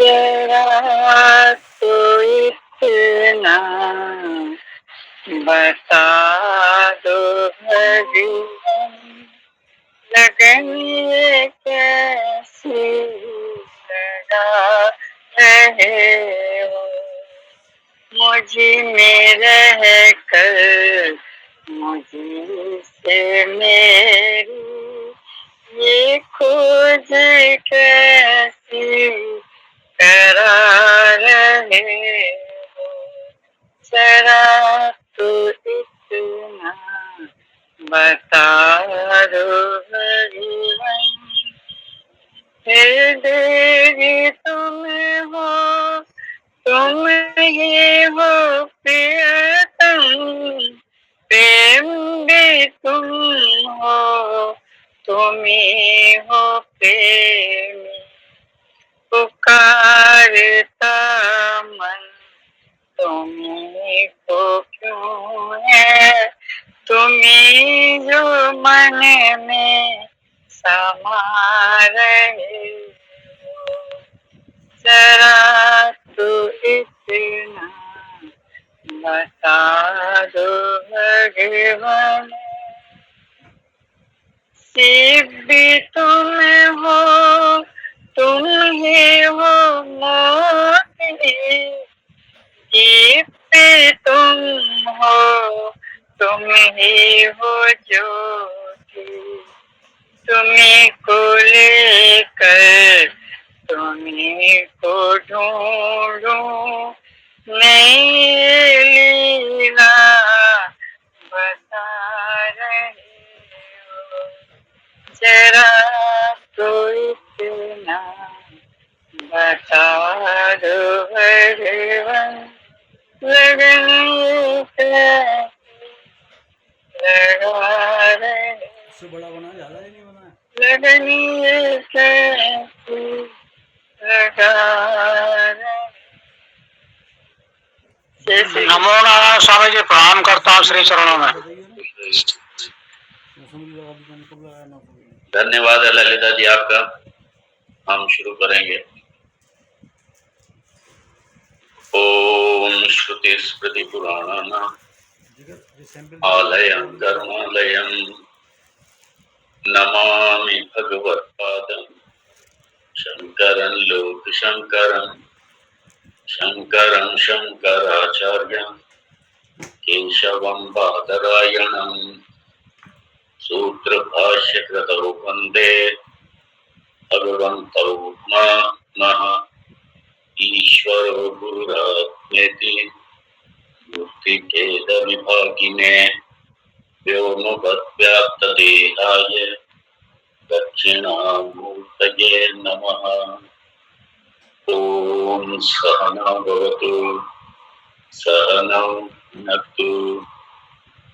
जरा तो इतना बता दो भगवान, लगन ये कैसी लगा रहे हो, मुझे में रह कर मुझे से मेरी ये खोज कैसी करा रहे हो, जरा तो इतना बता दो भगवान, हृदय तुम हो, तुम ही हो प्रियतम, प्रेम भी तुम हो, तुम ही हो प्रेमी, पुकारता मन तुम्ही को क्यों है, तुम्ही जो मन में समा रहे हो, जरा तो इतना बता दो भगवान, शिव भी तुम हो, तुम ही हो मोती, दीप्ति तुम हो, तुम ही हो ज्योति, तुम्ही को लेकर तुम्ही को ढूंढूं, नई लीला बता रहे हो, जरा तो इतना बता दो भगवान, लगन लगा रहे, इससे बड़ा बना, ज्यादा ही नहीं बना, लगन लगा रहे। नमो नारायण स्वामी जी, प्रणाम करता हूँ श्री चरणों में। धन्यवाद ललिता जी आपका। हम शुरू करेंगे। ओम श्रुति स्मृति पुराणानाम् आलयं धर्मालयं नमामि भगवत्पादं शंकरं लोकशंकरं शंकरं शंकराचार्यं केशवं बादरायणं सूत्रभाष्यकृतौ वन्दे भगवन्तौ पुनः ईश्वरो गुरुरात्मेति मूर्तिभेदविभागिने व्योमवद्व्याप्तदेहाय दक्षिणामूर्तये नमः। ॐ सहना भवतु सहनौ भुनक्तु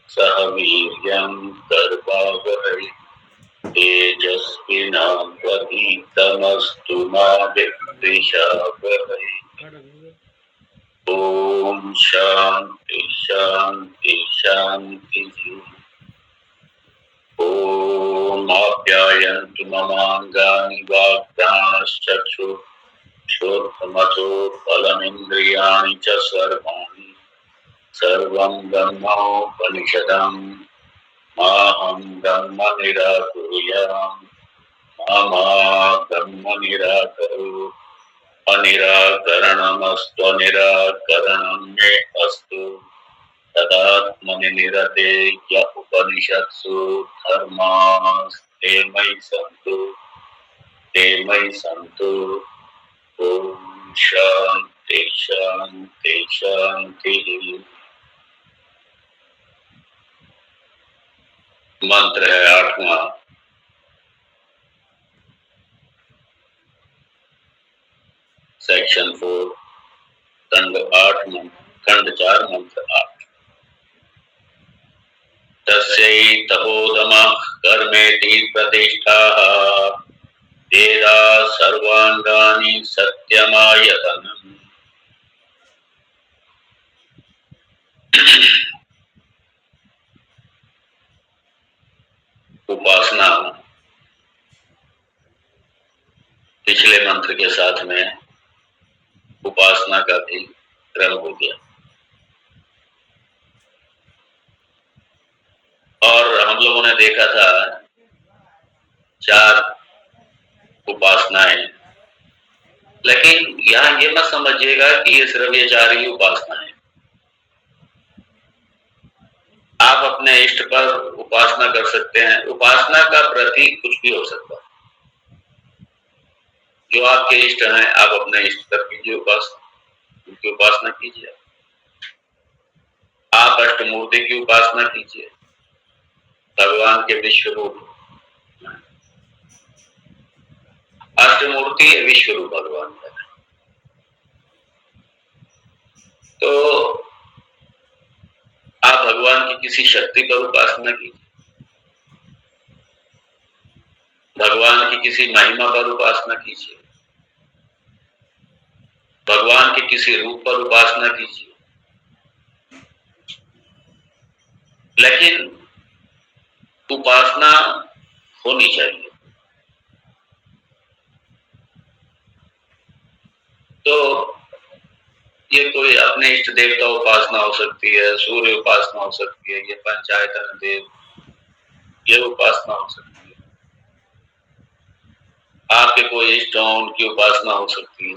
सह वीर्यं कर्वावहै तेजस्विनावधीतमस्तु मा विद्विषावहै। ओम शांति शांति शांति। ओम आप्यायन्तु ममाङ्गानि वाक्प्राणश्चक्षुः श्रोत्रमथो फलमिन्द्रियाणि च सर्वाणि सर्वं ब्रह्मोपनिषदम् माहं ब्रह्म निराकुर्याम् मा ब्रह्म निराकुरु। अनिराकरणमस्तु निराकरणं मे अस्तु तदात्मनि निरते य उपनिषत्सु धर्मास्ते मयि सन्तु। ओम शांति शांति शांति। मंत्र है 8वां। सेक्शन 4 खंड 4 मंत्र 8। तस्यै तपोदमः कर्मेति प्रतिष्ठाः वेदा सर्वांगानि सत्यमायतनम्। उपासना पिछले मंत्र के साथ में उपासना का भी क्रम हो गया। और हम लोगों ने देखा था 4 उपासनाएं, लेकिन यहाँ ये मत समझिएगा कि ये सिर्फ ये 4 ही उपासना है। आप अपने इष्ट पर उपासना कर सकते हैं। उपासना का प्रतीक कुछ भी हो सकता है। जो आपके इष्ट हैं, आप अपने इष्ट पर कीजिए उपासना, उनकी उपासना कीजिए। आप अष्टमूर्ति की उपासना कीजिए, भगवान के विश्व रूप। अष्टमूर्ति विश्व रूप भगवान का। तो आप भगवान की किसी शक्ति पर उपासना कीजिए, भगवान की किसी महिमा पर उपासना कीजिए, भगवान के किसी रूप पर उपासना कीजिए, लेकिन उपासना होनी चाहिए। तो ये कोई अपने इष्ट देवता उपासना हो सकती है, सूर्य उपासना हो सकती है, ये पंचायतन देव, ये उपासना हो सकती है। आपके कोई इष्ट हो, उनकी उपासना हो सकती है।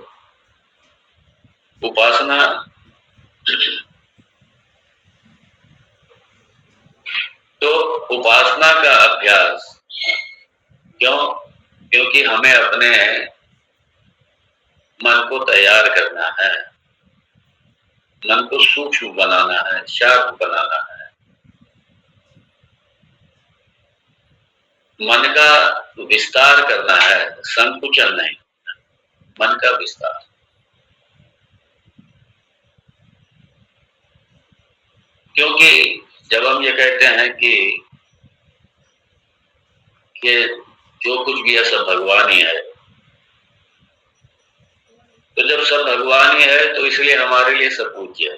उपासना तो उपासना का अभ्यास क्यों? क्योंकि हमें अपने मन को तैयार करना है, मन को सूक्ष्म बनाना है, शार्प बनाना है। मन का विस्तार करना है, संकुचन नहीं, मन का विस्तार। क्योंकि जब हम ये कहते हैं कि जो कुछ भी है सब भगवान ही है, तो जब सब भगवान ही है तो इसलिए हमारे लिए सब पूज्य है।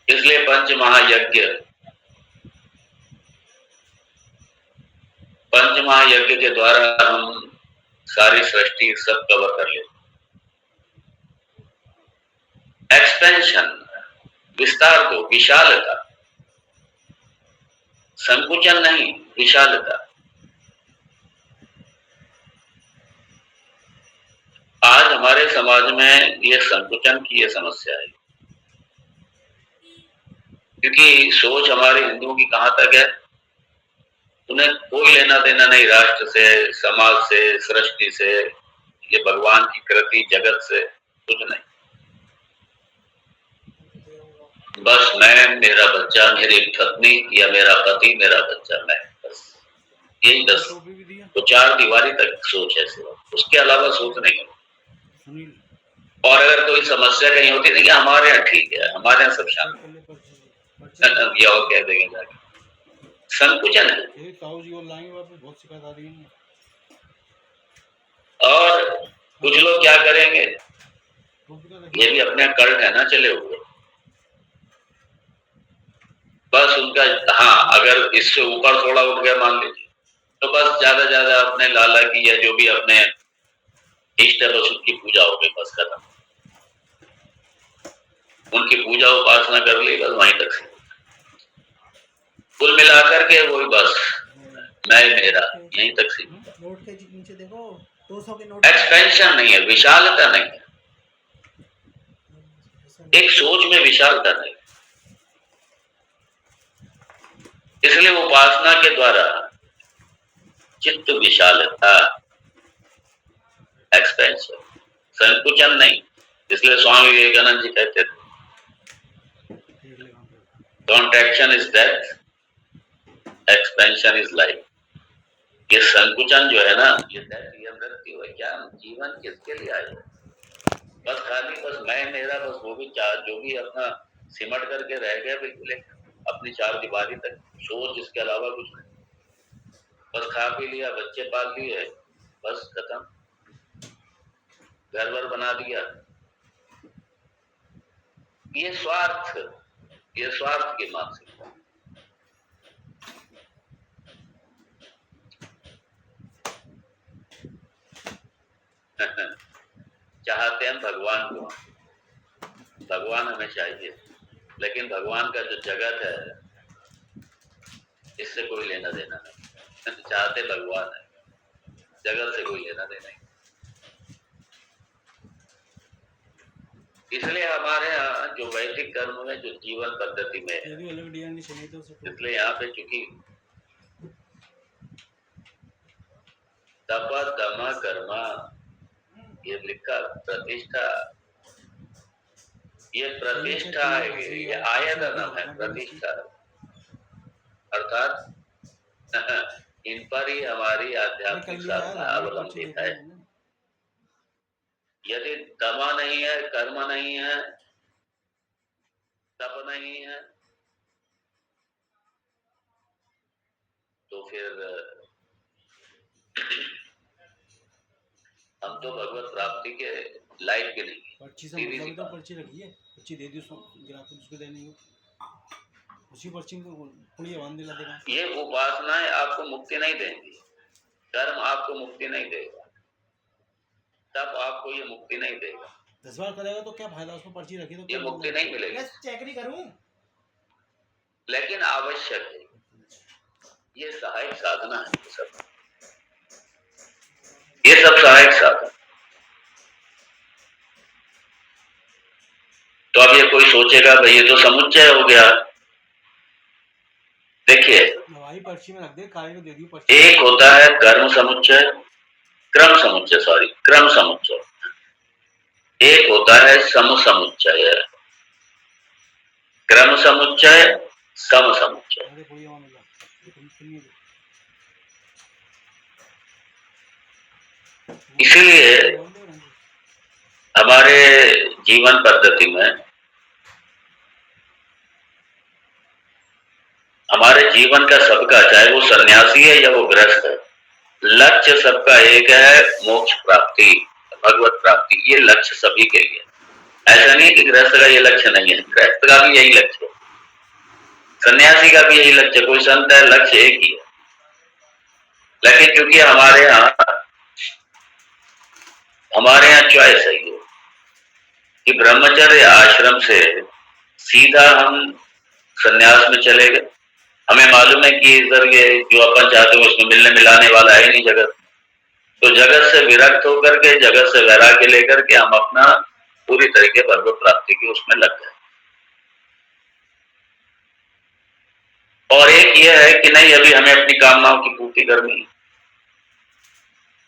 इसलिए पंच महायज्ञ के द्वारा हम सारी सृष्टि सब कवर कर लेते। एक्सपेंशन, विस्तार को, विशालता, संकुचन नहीं, विशालता। आज हमारे समाज में ये संकुचन की ये समस्या है, क्योंकि सोच हमारे हिंदुओं की कहां तक है, उन्हें कोई लेना देना नहीं राष्ट्र से, समाज से, सृष्टि से, ये भगवान की कृति, जगत से कुछ नहीं। बस मैं, मेरा बच्चा, मेरी पत्नी या मेरा पति, मेरा बच्चा, मैं, बस यही 10 तो 4 दीवारी तक सोच है सिर्फ, उसके अलावा सोच नहीं है। और अगर कोई समस्या कहीं होती है कि हमारे यहाँ ठीक है, हमारे यहाँ सब शांत, या और कह देंगे जाके संकुचन है। और कुछ लोग क्या करेंगे, ये भी अपने कल्ट है ना चले हुए, बस उनका, हाँ अगर इससे ऊपर थोड़ा उठ गया मान लीजिए, तो बस ज्यादा अपने लाला की या जो भी अपने इष्ट है बस उनकी पूजा हो गई, बस खत्म। उनकी पूजा उपासना कर ली, बस वहीं तक। कुल मिलाकर के वही बस मैं, मेरा, यहीं तक सी। नोट के नीचे देखो 200 के नोट। एक्सपेंशन नहीं है, विशालता नहीं है, एक सोच में विशालता नहीं। इसलिए उपासना के द्वारा चित्त विशालता, एक्सपेंशन, संकुचन नहीं। इसलिए स्वामी विवेकानंद जी कहते थे contraction is death, expansion is life. ये संकुचन जो है ना, ये डेथ, ये मृत्यु है। क्या जीवन किसके लिए आए? बस खाली बस मैं, मेरा, बस वो भी जो भी अपना सिमट करके रह गया बिल्कुल अपनी 4 दीवारी तक, सोच इसके अलावा कुछ नहीं। बस खा पी लिया, बच्चे पाल लिए, बस खत्म, घर वर बना दिया। ये स्वार्थ की मानसिकता। चाहते हैं भगवान को, भगवान हमें चाहिए, लेकिन भगवान का जो जगत है इससे कोई लेना देना नहीं। चाहते भगवान है, जगत से कोई लेना देना नहीं। इसलिए हमारे यहाँ जो वैदिक कर्म में, जो जीवन पद्धति में है, इसलिए यहाँ पे चूंकि तप दम कर्मा ये लिखा, प्रतिष्ठा, ये प्रतिष्ठा है, ये आयतनम है, प्रतिष्ठा अर्थात इन पर ही हमारी आध्यात्मिक साधना अवलंबित है। यदि दमा नहीं है, कर्म नहीं है, तप नहीं है, तो फिर हम तो भगवत प्राप्ति के लायक भी नहीं। पर्ची से मतलब तो पर्ची रखी है, पर्ची दे दी उसको, ग्राहक उसको देने को, उसी पर्ची को पुड़िया बांध दिला देगा। ये उपासनाएं आपको मुक्ति नहीं देंगी, कर्म आपको मुक्ति नहीं देगा, तब आपको ये मुक्ति नहीं देगा। 10 बार करेगा तो क्या फायदा, उसको पर्ची रखी तो ये मुक्ति नहीं मिलेगी। चेक नहीं करूं, लेकिन आवश्यक है, ये सहायक साधना है। ये सब सहायक साधन। तो अब ये कोई सोचेगा भाई ये तो समुच्चय हो गया। देखिए, पर्ची में रख दे, कार्य को दे दी पर्ची। एक होता है कर्म समुच्चय, क्रम समुच्चय, सॉरी क्रम समुच्चय। एक होता है सम समुच्चय, क्रम समुच्चय, सम समुच्चय। इसलिए हमारे जीवन पद्धति में, हमारे जीवन का सबका, चाहे वो सन्यासी है या वो गृहस्थ है, लक्ष्य सबका एक है, मोक्ष प्राप्ति, भगवत प्राप्ति। ये लक्ष्य सभी के लिए। ऐसा नहीं कि गृहस्थ का ये लक्ष्य नहीं है, गृहस्थ का भी यही लक्ष्य है, सन्यासी का भी यही लक्ष्य, कोई संत है, लक्ष्य एक ही है। लेकिन क्योंकि हमारे यहाँ चॉइस है ये कि ब्रह्मचर्य आश्रम से सीधा हम सन्यास में चले गए। हमें मालूम है कि इधर ये जो अपन चाहते हो उसमें मिलने मिलाने वाला है नहीं जगत, तो जगत से विरक्त होकर के, जगत से वैराग्य लेकर के हम अपना पूरी तरीके भगवत प्राप्ति की उसमें लग गए। और एक ये है कि नहीं, अभी हमें अपनी कामनाओं की पूर्ति करनी है,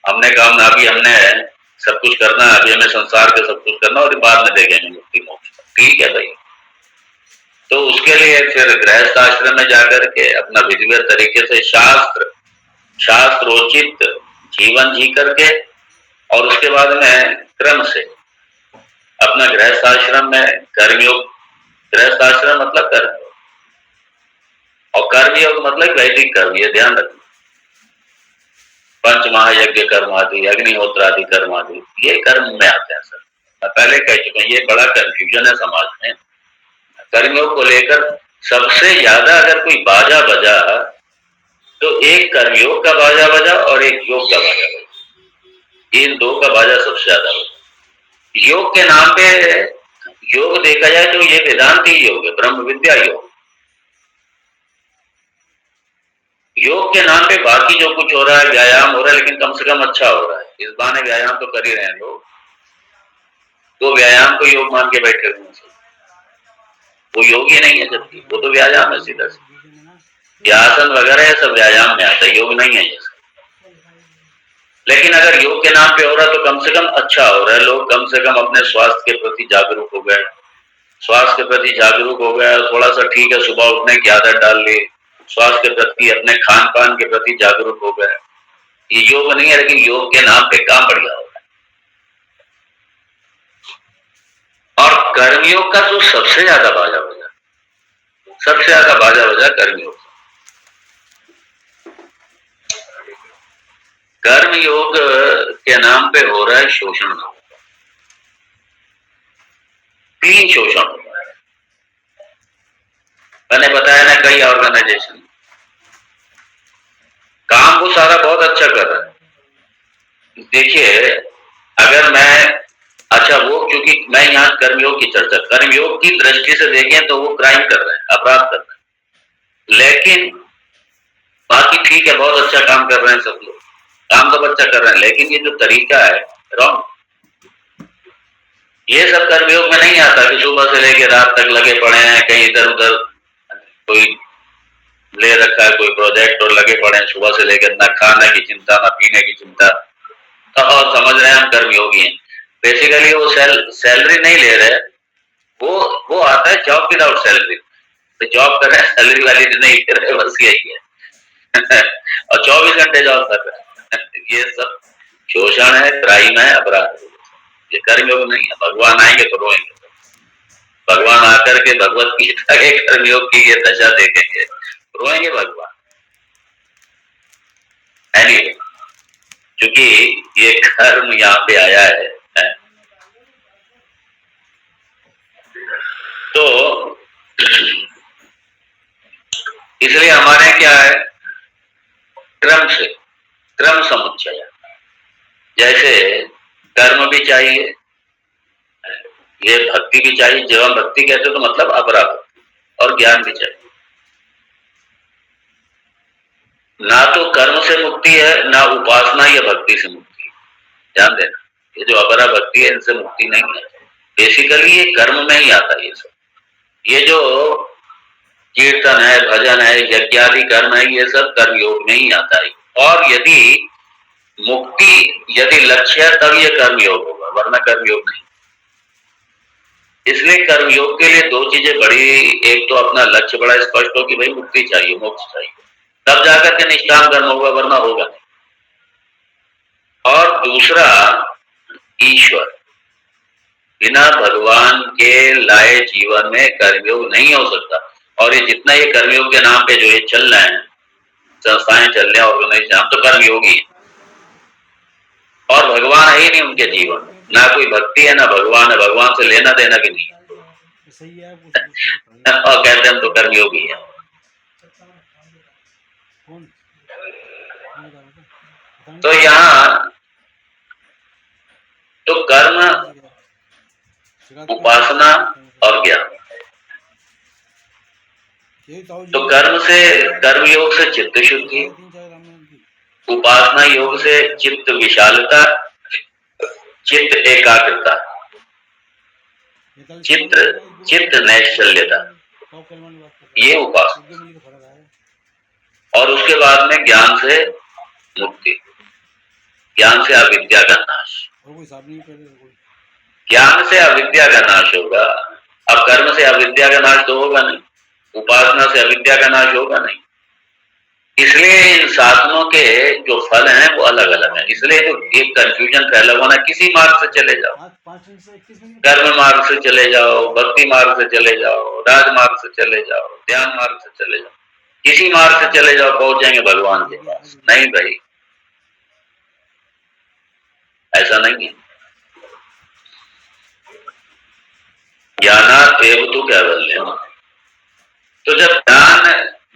हमने कामना, अभी हमने सब कुछ करना है, अभी हमें संसार के सब कुछ करना और बाद में देखेंगे मुक्ति मोक्ष। ठीक है भाई, तो उसके लिए फिर गृहस्थ आश्रम में जाकर के अपना विधिवत तरीके से शास्त्रोचित जीवन जी करके, और उसके बाद में क्रम से अपना गृहस्थ आश्रम में कर्मयोग, गृहस्थ आश्रम मतलब कर्मयोग, और कर्मयोग मतलब वैदिक कर्म, ये ध्यान रखना। पंच महायज्ञ कर्म आदि, अग्निहोत्र आदि कर्म आदि, ये कर्म में आते हैं। सर मैं पहले कह चुका हूं, ये बड़ा कंफ्यूजन है समाज में कर्मयोग को लेकर। सबसे ज्यादा अगर कोई बाजा बजा तो एक कर्मयोग का बाजा बजा और एक योग का बाजा बजा, इन दो का बाजा सबसे ज्यादा बजा। योग के नाम पे योग देखा जाए तो ये वेदांती योग है, ब्रह्म विद्या योग। योग के नाम पे बाकी जो कुछ हो रहा है, व्यायाम हो रहा है, लेकिन कम से कम अच्छा हो रहा है। इस बहाने व्यायाम तो कर ही रहे हैं लोग, तो व्यायाम को योग मान के बैठे हुए हैं, वो योग ही नहीं है, जबकि वो तो व्यायाम है सीधा से। आसन वगैरह है सब व्यायाम में आता है, योग नहीं है ये। लेकिन अगर योग के नाम पे हो रहा है तो कम से कम अच्छा हो रहा है, लोग कम से कम अपने स्वास्थ्य के प्रति जागरूक हो गए, स्वास्थ्य के प्रति जागरूक हो गया, थोड़ा सा ठीक है, सुबह उठने की आदत डाल ली, स्वास्थ्य के प्रति, अपने खान पान के प्रति जागरूक हो गए। ये योग नहीं है, लेकिन योग के नाम पे काम बढ़िया हो रहा है। और कर्मयोग का तो सबसे ज्यादा बाजा बजा, सबसे ज्यादा बाजा बजा कर्मयोग। कर्मयोग के नाम पे हो रहा है शोषण, 3 शोषण हो रहा है। मैंने बताया ना, कई ऑर्गेनाइजेशन काम को सारा बहुत अच्छा कर रहा है। देखिए, की, मैं यहाँ कर्मयोग की चर्चा, कर्मयोग की दृष्टि से देखें तो वो क्राइम कर रहे हैं, अपराध कर रहे हैं, लेकिन बाकी ठीक है, बहुत अच्छा काम कर रहे हैं सब लोग, काम तो अच्छा कर रहे हैं, लेकिन ये जो तरीका है रॉन्ग। ये सब कर्मयोग में नहीं आता कि सुबह से लेकर रात तक लगे पड़े हैं, कहीं इधर उधर कोई ले रखा है कोई प्रोजेक्ट और लगे पड़े हैं सुबह से लेकर, ना खाने की चिंता ना पीने की चिंता, और समझ रहे हैं हम कर्मयोगी हैं। बेसिकली वो सैलरी नहीं ले रहे, वो आता है जॉब विदाउट सैलरी, तो जॉब कर रहे हैं सैलरी वाली नहीं कर रहे, बस यही है और 24 घंटे जॉब कर रहे हैं। ये सब शोषण है, क्राइम है, अपराध है, ये कर्मयोग नहीं है। भगवान आएंगे तो रोएंगे, भगवान आकर के भगवत गीता के कर्मयोग की ये दशा देखेंगे, रोएंगे भगवान। एनीवे, क्योंकि ये कर्म यहाँ पे आया है तो इसलिए हमारे क्या है, क्रम से, क्रम समुच्चय, जैसे कर्म भी चाहिए, ये भक्ति भी चाहिए। जब हम भक्ति कहते तो मतलब अपरा भक्ति, और ज्ञान भी चाहिए। ना तो कर्म से मुक्ति है, ना उपासना या भक्ति से मुक्ति है, ध्यान देना। ये जो अपरा भक्ति है इनसे मुक्ति नहीं है, बेसिकली ये कर्म में ही आता है। ये सब, ये जो कीर्तन है, भजन है, यज्ञादि कर्म है, ये सब कर्मयोग में ही आता है। और यदि मुक्ति यदि लक्ष्य है तब ये कर्मयोग होगा, वरना कर्मयोग नहीं। इसलिए कर्मयोग के लिए दो चीजें बड़ी, एक तो अपना लक्ष्य बड़ा स्पष्ट हो कि भाई मुक्ति चाहिए, मोक्ष चाहिए, तब जाकर के निष्काम कर्म होगा, वरना होगा नहीं। और दूसरा ईश्वर, बिना भगवान के लाए जीवन में कर्मयोग नहीं हो सकता। और ये जितना ये कर्मयोग के नाम पे जो ये चल रहे हैं, संस्थाएं चल रहे हैं, ऑर्गेनाइजेशन, हम तो कर्मयोगी हैं और भगवान है ही नहीं उनके जीवन में, ना कोई भक्ति है ना भगवान है, भगवान से लेना देना भी नहीं और कहते हैं हम तो कर्मयोगी हैं। तो यहाँ तो कर्म, उपासना और ज्ञान, तो कर्म से, कर्म योग से चित्त शुद्धि, उपासना योग से चित्त विशालता, चित्त एकाग्रता, चित्त नैश्चल्यता, ये उपासना। और उसके बाद में ज्ञान से मुक्ति, ज्ञान से अविद्या का नाश, ज्ञान से अविद्या का नाश होगा। अब कर्म से अविद्या का नाश तो होगा नहीं, उपासना से अविद्या का नाश होगा नहीं। इसलिए इन साधनों के जो फल हैं वो अलग अलग हैं। इसलिए तो एक कंफ्यूजन फैला हुआ ना, किसी मार्ग से चले जाओ, कर्म मार्ग से चले जाओ, भक्ति मार्ग से चले जाओ, राज मार्ग से चले जाओ, ध्यान मार्ग से चले जाओ, किसी मार्ग से चले जाओ पहुंच जाएंगे भगवान के पास। नहीं भाई, ऐसा नहीं है। ज्ञानात् एवं कैवल्यम्, तो जब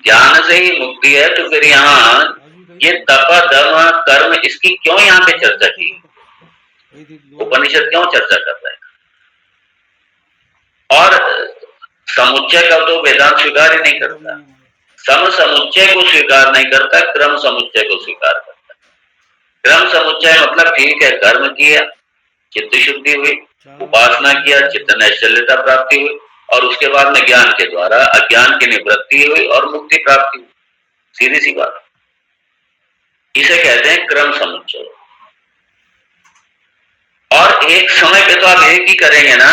ज्ञान से ही मुक्ति है तो फिर यहाँ ये तप दम कर्म, इसकी क्यों यहाँ पे चर्चा की? उपनिषद क्यों चर्चा कर रहे हैं? और समुच्चय का तो वेदांत स्वीकार ही नहीं करता, सम समुच्चय को स्वीकार नहीं करता, क्रम समुच्चय को स्वीकार करता। क्रम समुच्चय मतलब ठीक है, कर्म किया चित्त शुद्धि हुई, उपासना किया चित्त नैश्चल्यता प्राप्ति हुई, और उसके बाद में ज्ञान के द्वारा अज्ञान की निवृत्ति हुई और मुक्ति प्राप्ति हुई। सीधी सी बात, इसे कहते हैं क्रम समुच्चय। और एक समय पे तो आप एक ही करेंगे ना,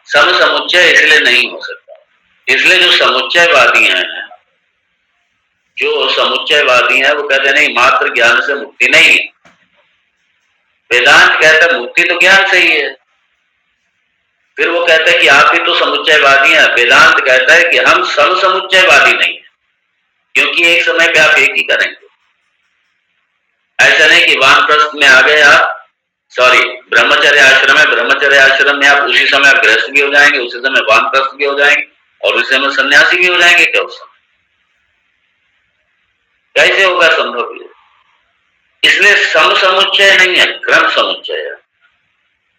सम समुच्चय इसलिए नहीं हो सकता। इसलिए जो समुच्चयवादी हैं, जो समुच्चयवादी हैं वो कहते नहीं मात्र ज्ञान से मुक्ति नहीं है। वेदांत कहता है मुक्ति तो ज्ञान से ही है। फिर वो कहता है कि आप ही तो समुच्चयवादी हैं। वेदांत कहता है कि हम सम समुच्चयवादी नहीं है, क्योंकि एक समय पे आप एक ही करेंगे। ऐसा नहीं कि वानप्रस्थ में आ गए आप, सॉरी ब्रह्मचर्य आश्रम है, ब्रह्मचर्य आश्रम में आप उसी समय आप गृहस्थ भी हो जाएंगे, उसी समय वानप्रस्थ भी हो जाएंगे और उसी समय सन्यासी भी हो जाएंगे। क्या उस समय कैसे होगा संभव? इसलिए सम समुच्चय नहीं है, क्रम समुच्चय है,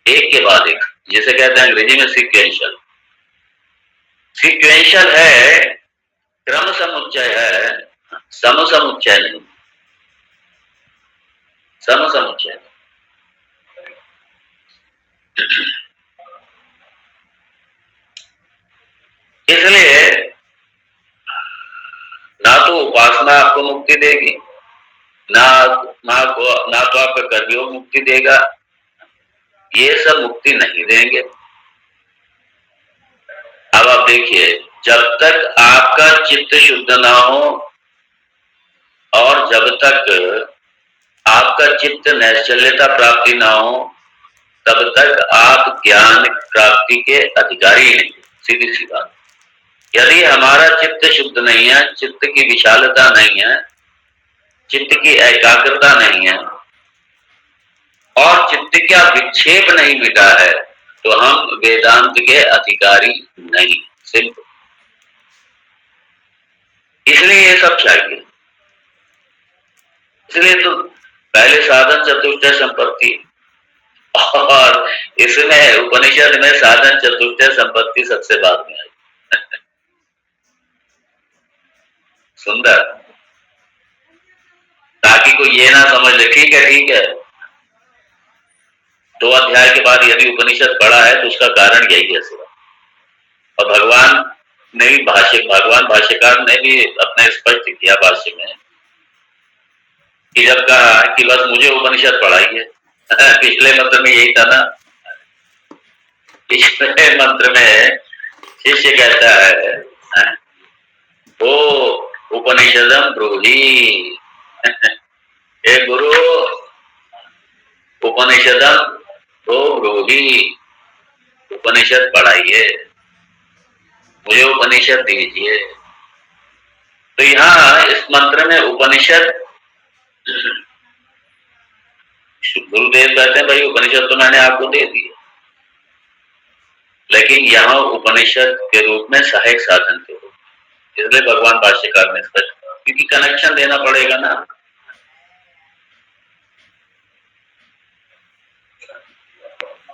एक के बाद एक। जिसे कहते हैं अंग्रेजी में सिक्वेंशियल। सिक्वेंशियल है, क्रम समुच्चय है, सम समुच्चय नहीं, सम समुच्चय। इसलिए ना तो उपासना आपको मुक्ति देगी, ना तो आपका कर्मयोग मुक्ति देगा, ये सब मुक्ति नहीं देंगे। अब आप देखिए, जब तक आपका चित्त शुद्ध ना हो और जब तक आपका चित्त नैश्चल्यता प्राप्ति ना हो, तब तक आप ज्ञान प्राप्ति के अधिकारी नहीं। सीधी सी बात। यदि हमारा चित्त शुद्ध नहीं है, चित्त की विशालता नहीं है, चित्त की एकाग्रता नहीं है और चित्त का विक्षेप नहीं मिटा है, तो हम वेदांत के अधिकारी नहीं। सिंपल। इसलिए ये सब चाहिए। इसलिए तो पहले साधन चतुष्टय संपत्ति, और इसमें उपनिषद में साधन चतुष्टय संपत्ति सबसे बाद में आई। सुंदर, ताकि कोई ये ना समझ ले ठीक है 2 अध्याय के बाद यदि उपनिषद पढ़ा है तो उसका कारण यही है सिर्फ। और भगवान भाष्यकार ने भी अपने स्पष्ट किया भाष्य में कि जब कहा कि बस मुझे उपनिषद पढ़ाइए। पिछले मंत्र में यही था ना, पिछले मंत्र में शिष्य कहता है वो उपनिषदम ब्रूहि, हे गुरु उपनिषदम तो ब्रूहि, उपनिषद पढ़ाइए, मुझे उपनिषद दीजिए। तो यहाँ इस मंत्र में उपनिषद, गुरुदेव कहते हैं भाई उपनिषद तो मैंने आपको दे दिया, लेकिन यहाँ उपनिषद के रूप में सहायक साधन के रूप में। इसलिए भगवान भाष्यकार ने स्पष्ट, क्योंकि कनेक्शन देना पड़ेगा ना।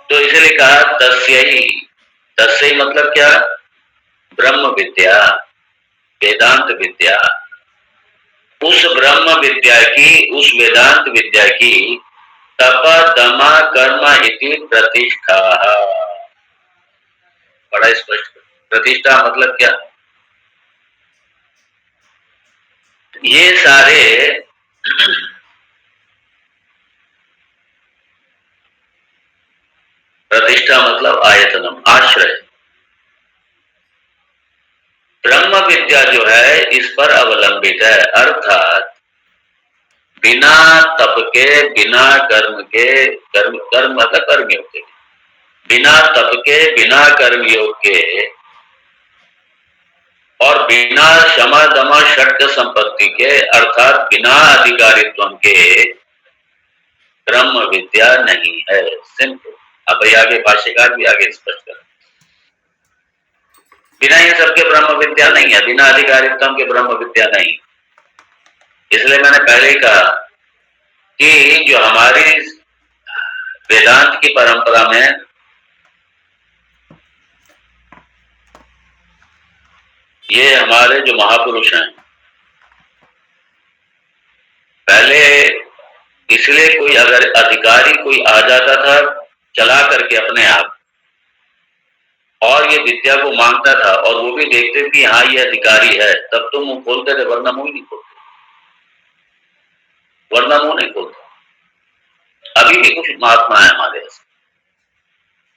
तो इसलिए कहा तस्यई मतलब क्या? ब्रह्म विद्या, वेदांत विद्या। उस ब्रह्म विद्या की, उस वेदांत विद्या की तप दम कर्म इति प्रतिष्ठा। बड़ा स्पष्ट। प्रतिष्ठा मतलब क्या? ये सारे प्रतिष्ठा मतलब आयतनम, आश्रय। ब्रह्म विद्या जो है इस पर अवलंबित है, अर्थात बिना तप के, बिना कर्म के, कर्म मतलब कर्मयोग के, बिना तप के, बिना कर्मयोग के और बिना शम दम षट् संपत्ति के, अर्थात बिना अधिकारित्व के ब्रह्म विद्या नहीं है। सिंपल। अब आगे भाष्यकार भी आगे स्पष्ट कर, बिना इन सबके ब्रह्म विद्या नहीं है, बिना अधिकारित्व के ब्रह्म विद्या नहीं। इसलिए मैंने पहले ही कहा कि जो हमारी वेदांत की परंपरा में ये हमारे जो महापुरुष हैं, पहले इसलिए कोई अगर अधिकारी कोई आ जाता था चला करके अपने आप और ये विद्या को मांगता था और वो भी देखते कि हाँ ये अधिकारी है, तब तो मुंह खोलते थे, वरना मुंह नहीं खोलते, वरना मुंह नहीं खोलते। अभी भी कुछ महात्मा है हमारे,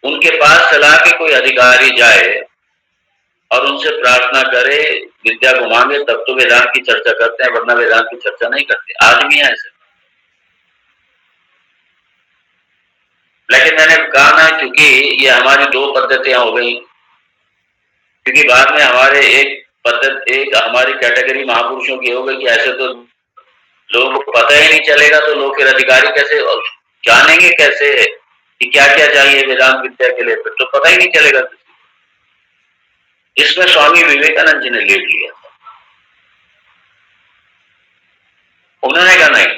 उनके पास चला के कोई अधिकारी जाए और उनसे प्रार्थना करे, विद्या को मांगे, तब तो वेदांत की चर्चा करते हैं, वरना वेदांत की चर्चा नहीं करते। आज भी है ऐसे। लेकिन मैंने कहा ना, क्योंकि ये हमारी 2 पद्धतियां हो गई, क्योंकि बाद में हमारे एक हमारी कैटेगरी महापुरुषों की हो गई कि ऐसे तो लोगों को पता ही नहीं चलेगा, तो लोग फिर अधिकारी कैसे जानेंगे, कैसे कि क्या क्या चाहिए वेदांत विद्या के लिए, फिर तो पता ही नहीं चलेगा। इसमें स्वामी विवेकानंद जी ने लीड लिया। उन्होंने कहा नहीं,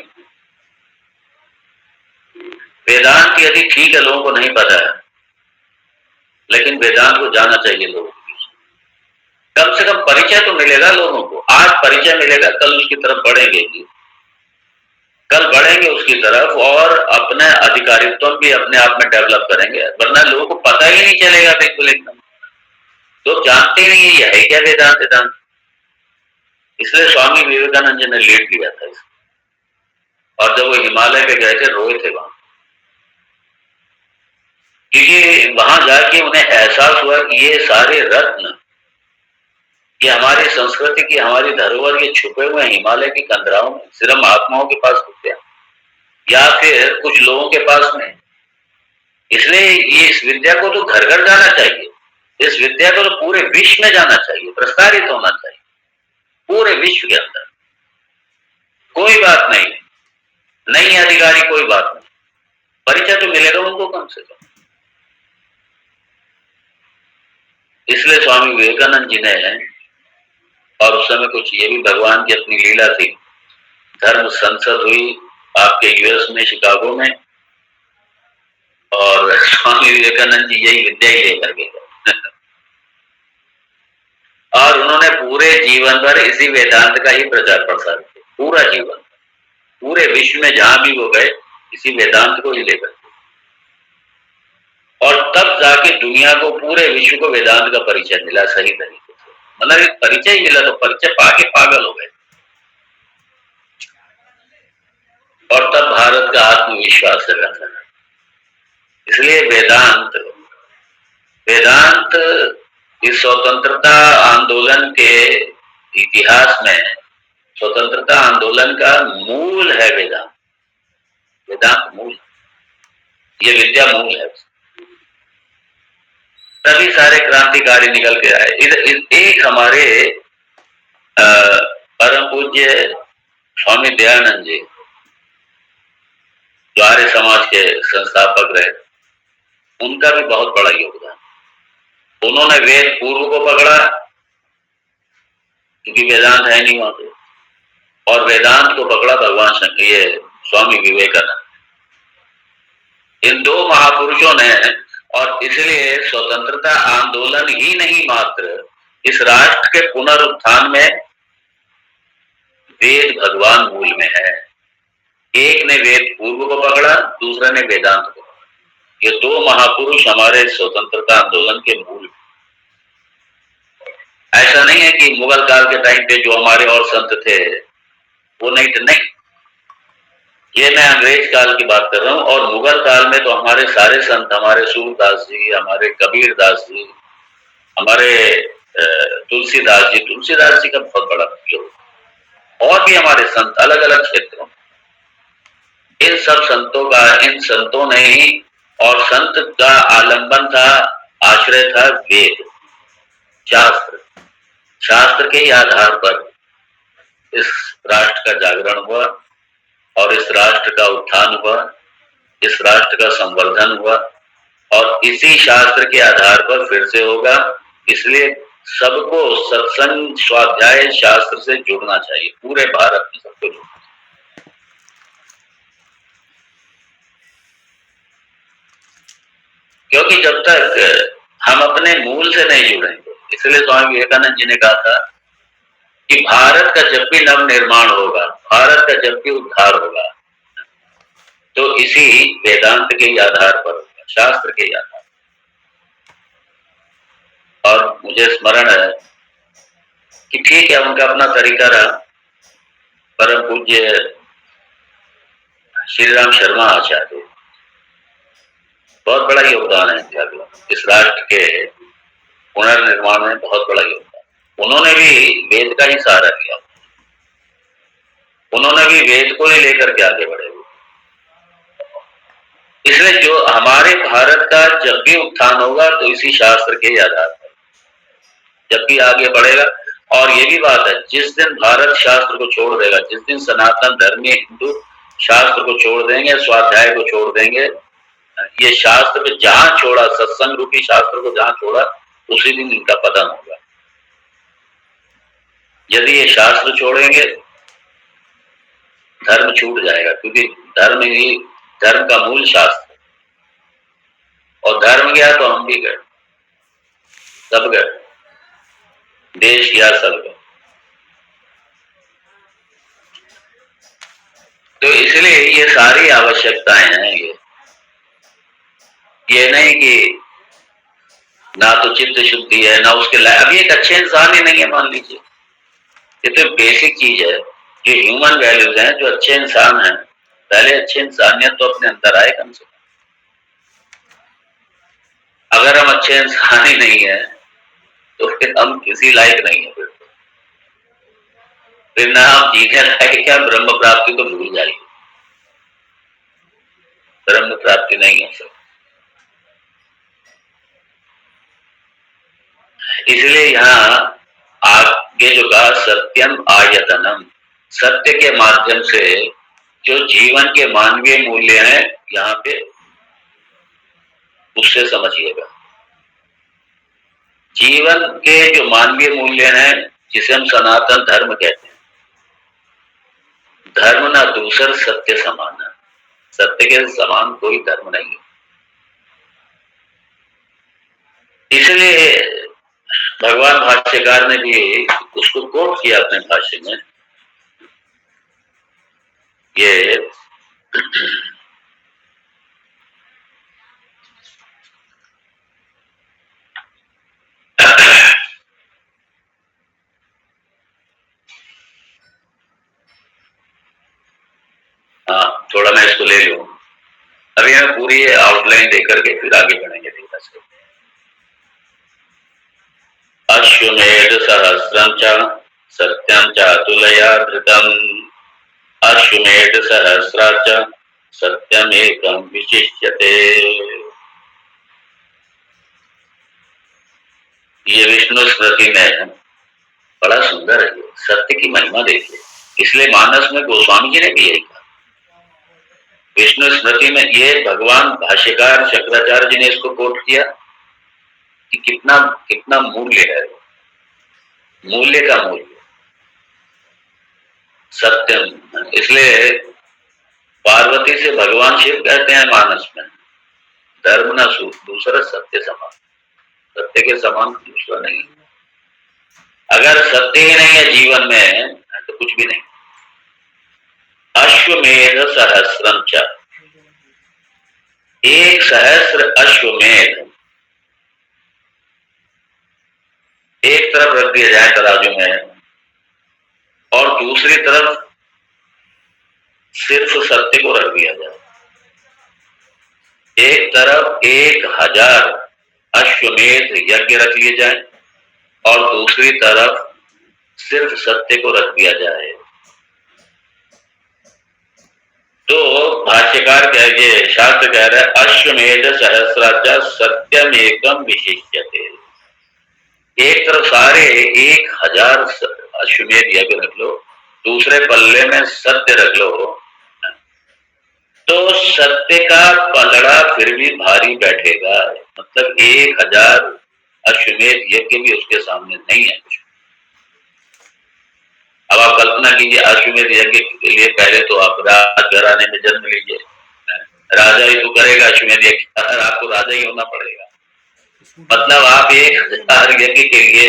वेदांत यदि ठीक है, लोगों को नहीं पता है, लेकिन वेदांत को जाना चाहिए लोगों को। कम से कम परिचय तो मिलेगा लोगों को। आज परिचय मिलेगा, कल उसकी तरफ बढ़ेंगे, कल बढ़ेंगे उसकी तरफ और अपने अधिकारित्व भी अपने आप में डेवलप करेंगे, वरना लोगों को पता ही नहीं चलेगा बिल्कुल एकदम। लोग जानते ही नहीं ये है क्या वेदांत वेदांत। इसलिए स्वामी विवेकानंद जी ने लीड लिया था इसको, और जब वो हिमालय पे गए थे रोए थे वहां, क्योंकि वहां जाके उन्हें एहसास हुआ कि ये सारे रत्न, ये हमारी संस्कृति की, हमारी धरोहर, ये छुपे हुए हिमालय की कंदराओं में, सिर्फ महात्माओं के पास होते हैं या फिर कुछ लोगों के पास में। इसलिए ये इस विद्या को तो घर घर जाना चाहिए, इस विद्या को तो पूरे विश्व में जाना चाहिए, प्रसारित होना चाहिए पूरे विश्व के अंदर। कोई बात नहीं, नहीं अधिकारी कोई बात नहीं, परिचय तो मिलेगा उनको कम से कम। इसलिए स्वामी विवेकानंद जी ने, और उस समय कुछ ये भी भगवान की अपनी लीला थी, धर्म संसद हुई आपके यूएस में, शिकागो में, और स्वामी विवेकानंद जी यही विद्या ही लेकर के और उन्होंने पूरे जीवन भर इसी वेदांत का ही प्रचार प्रसार किया, पूरा जीवन, पूरे विश्व में जहां भी वो गए इसी वेदांत को ही लेकर, और तब जाके दुनिया को, पूरे विश्व को वेदांत का परिचय मिला सही तरीके से। मतलब परिचय ही मिला तो परिचय पाके पागल हो गए, और तब भारत का आत्मविश्वास जगा था। इसलिए वेदांत इस स्वतंत्रता आंदोलन के इतिहास में, स्वतंत्रता आंदोलन का मूल है वेदांत। वेदांत मूल, ये विद्या मूल है। तभी सारे क्रांतिकारी निकल के आए। एक हमारे परम पूज्य स्वामी दयानंद जी, जो आर्य समाज के संस्थापक रहे, उनका भी बहुत बड़ा योगदान। उन्होंने वेद पूर्व को पकड़ा, क्योंकि वेदांत है नहीं वहां पे, और वेदांत को पकड़ा भगवान शंकर, ये स्वामी विवेकानंद। इन दो महापुरुषों ने, और इसलिए स्वतंत्रता आंदोलन ही नहीं मात्र, इस राष्ट्र के पुनरुत्थान में वेद भगवान मूल में है। एक ने वेद पूर्व को पकड़ा, दूसरा ने वेदांत को। ये दो महापुरुष हमारे स्वतंत्रता आंदोलन के मूल। ऐसा नहीं है कि मुगल काल के टाइम पे जो हमारे और संत थे वो नहीं थे, नहीं, ये मैं अंग्रेज काल की बात कर रहा हूं। और मुगल काल में तो हमारे सारे संत, हमारे सूरदास जी, हमारे कबीर दास जी, हमारे तुलसीदास जी का बहुत बड़ा योग, और भी हमारे संत अलग अलग क्षेत्रों, इन सब संतों का, इन संतों ने ही, और संत का आलंबन था, आश्रय था वेद, शास्त्र। शास्त्र के ही आधार पर इस राष्ट्र का जागरण हुआ, और इस राष्ट्र का उत्थान हुआ, इस राष्ट्र का संवर्धन हुआ, और इसी शास्त्र के आधार पर फिर से होगा। इसलिए सबको सत्संग, स्वाध्याय, शास्त्र से जुड़ना चाहिए, पूरे भारत में सबको जुड़ना चाहिए। क्योंकि जब तक हम अपने मूल से नहीं जुड़ेंगे, इसलिए स्वामी विवेकानंद जी ने कहा था कि भारत का जब भी नव निर्माण होगा, भारत का जब भी उद्धार होगा, तो इसी वेदांत के ही आधार पर होगा, शास्त्र के ही आधार। और मुझे स्मरण है कि ठीक है, उनका अपना तरीका रहा। परम पूज्य श्री राम शर्मा आचार्य, बहुत बड़ा योगदान है इस राष्ट्र के पुनर्निर्माण में, बहुत बड़ा योगदान। उन्होंने भी वेद का ही सहारा लिया, उन्होंने भी वेद को ही लेकर के आगे बढ़े। इसलिए जो हमारे भारत का जब भी उत्थान होगा तो इसी शास्त्र के आधार पर जब भी आगे बढ़ेगा। और ये भी बात है, जिस दिन भारत शास्त्र को छोड़ देगा, जिस दिन सनातन धर्मी हिंदू शास्त्र को छोड़ देंगे, स्वाध्याय को छोड़ देंगे, ये शास्त्र पे जहां छोड़ा, सत्संग रूपी शास्त्र को जहां छोड़ा, उसी दिन इनका पतन होगा। यदि ये शास्त्र छोड़ेंगे, धर्म छूट जाएगा, क्योंकि धर्म का मूल शास्त्र, और धर्म गया तो हम भी गए। सब गए, देश या सब गए। तो इसलिए ये सारी आवश्यकताएं हैं। ये नहीं कि ना तो चित्त शुद्धि है ना उसके लायक, अभी एक अच्छे इंसान ही नहीं है मान लीजिए। ये तो बेसिक चीज है, जो ह्यूमन वैल्यूज हैं, जो अच्छे इंसान हैं, पहले अच्छे इंसानियत तो अपने अंदर आए कम से कम। अगर हम अच्छे इंसान ही नहीं है तो फिर हम किसी लायक नहीं है। फिर ना हम जीने लायक क्या, ब्रह्म प्राप्ति तो भूल जाइए, ब्रह्म प्राप्ति नहीं हो सकती। इसलिए यहाँ आगे जो कहा सत्यम आयतनम, सत्य के माध्यम से जो जीवन के मानवीय मूल्य हैं यहाँ पे उससे समझिएगा। जीवन के जो मानवीय मूल्य हैं जिसे हम सनातन धर्म कहते हैं, धर्म ना दूसर सत्य समान है, सत्य के समान कोई धर्म नहीं है। इसलिए भगवान भाष्यकार ने भी उसको कोट किया अपने भाष्य में। ये हाँ, थोड़ा मैं इसको ले लूं। अभी मैं पूरी आउटलाइन देकर के फिर आगे बढ़ेंगे धीरे से। अश्वमेध सहस्रम च सत्यम च अतुलया धृतम, अश्वमेध सहस्रा च सत्यम एकम विशिष्यते। ये विष्णु स्मृति में बड़ा सुंदर है, सत्य की महिमा देखिए। इसलिए मानस में गोस्वामी जी ने भी यही कहा। विष्णु स्मृति में ये भगवान भाष्यकार शंकराचार्य जी ने इसको कोट किया कि कितना कितना मूल्य है, मूल्य का मूल्य सत्यम। इसलिए पार्वती से भगवान शिव कहते हैं मानस में, धर्म न दूसरा सत्य समान, सत्य के समान दूसरा नहीं। अगर सत्य ही नहीं है जीवन में तो कुछ भी नहीं। अश्वमेध सहस्रम च, एक सहस्र अश्वमेध एक तरफ रख दिया जाए तराजू में और दूसरी तरफ सिर्फ सत्य को रख दिया जाए। एक तरफ 1000 अश्वमेध यज्ञ रख लिए जाए और दूसरी तरफ सिर्फ सत्य को रख दिया जाए तो भाष्यकार कह ये शास्त्र कह रहा है अश्वमेध सहस्राचा सत्यम एकम विशिष्यते। एक तरफ सारे 1000 अश्वमेध यज्ञ रख लो, दूसरे पल्ले में सत्य रख लो, तो सत्य का पलड़ा फिर भी भारी बैठेगा। मतलब 1000 अश्वमेध यज्ञ भी उसके सामने नहीं है कुछ। अब आप कल्पना कीजिए, अश्वमेध यज्ञ के लिए पहले तो आप राजघराने में जन्म लीजिए, राजा ही तो करेगा अश्वमेध यज्ञ, आपको राजा ही होना पड़ेगा। मतलब आप 1000 यज्ञ के लिए,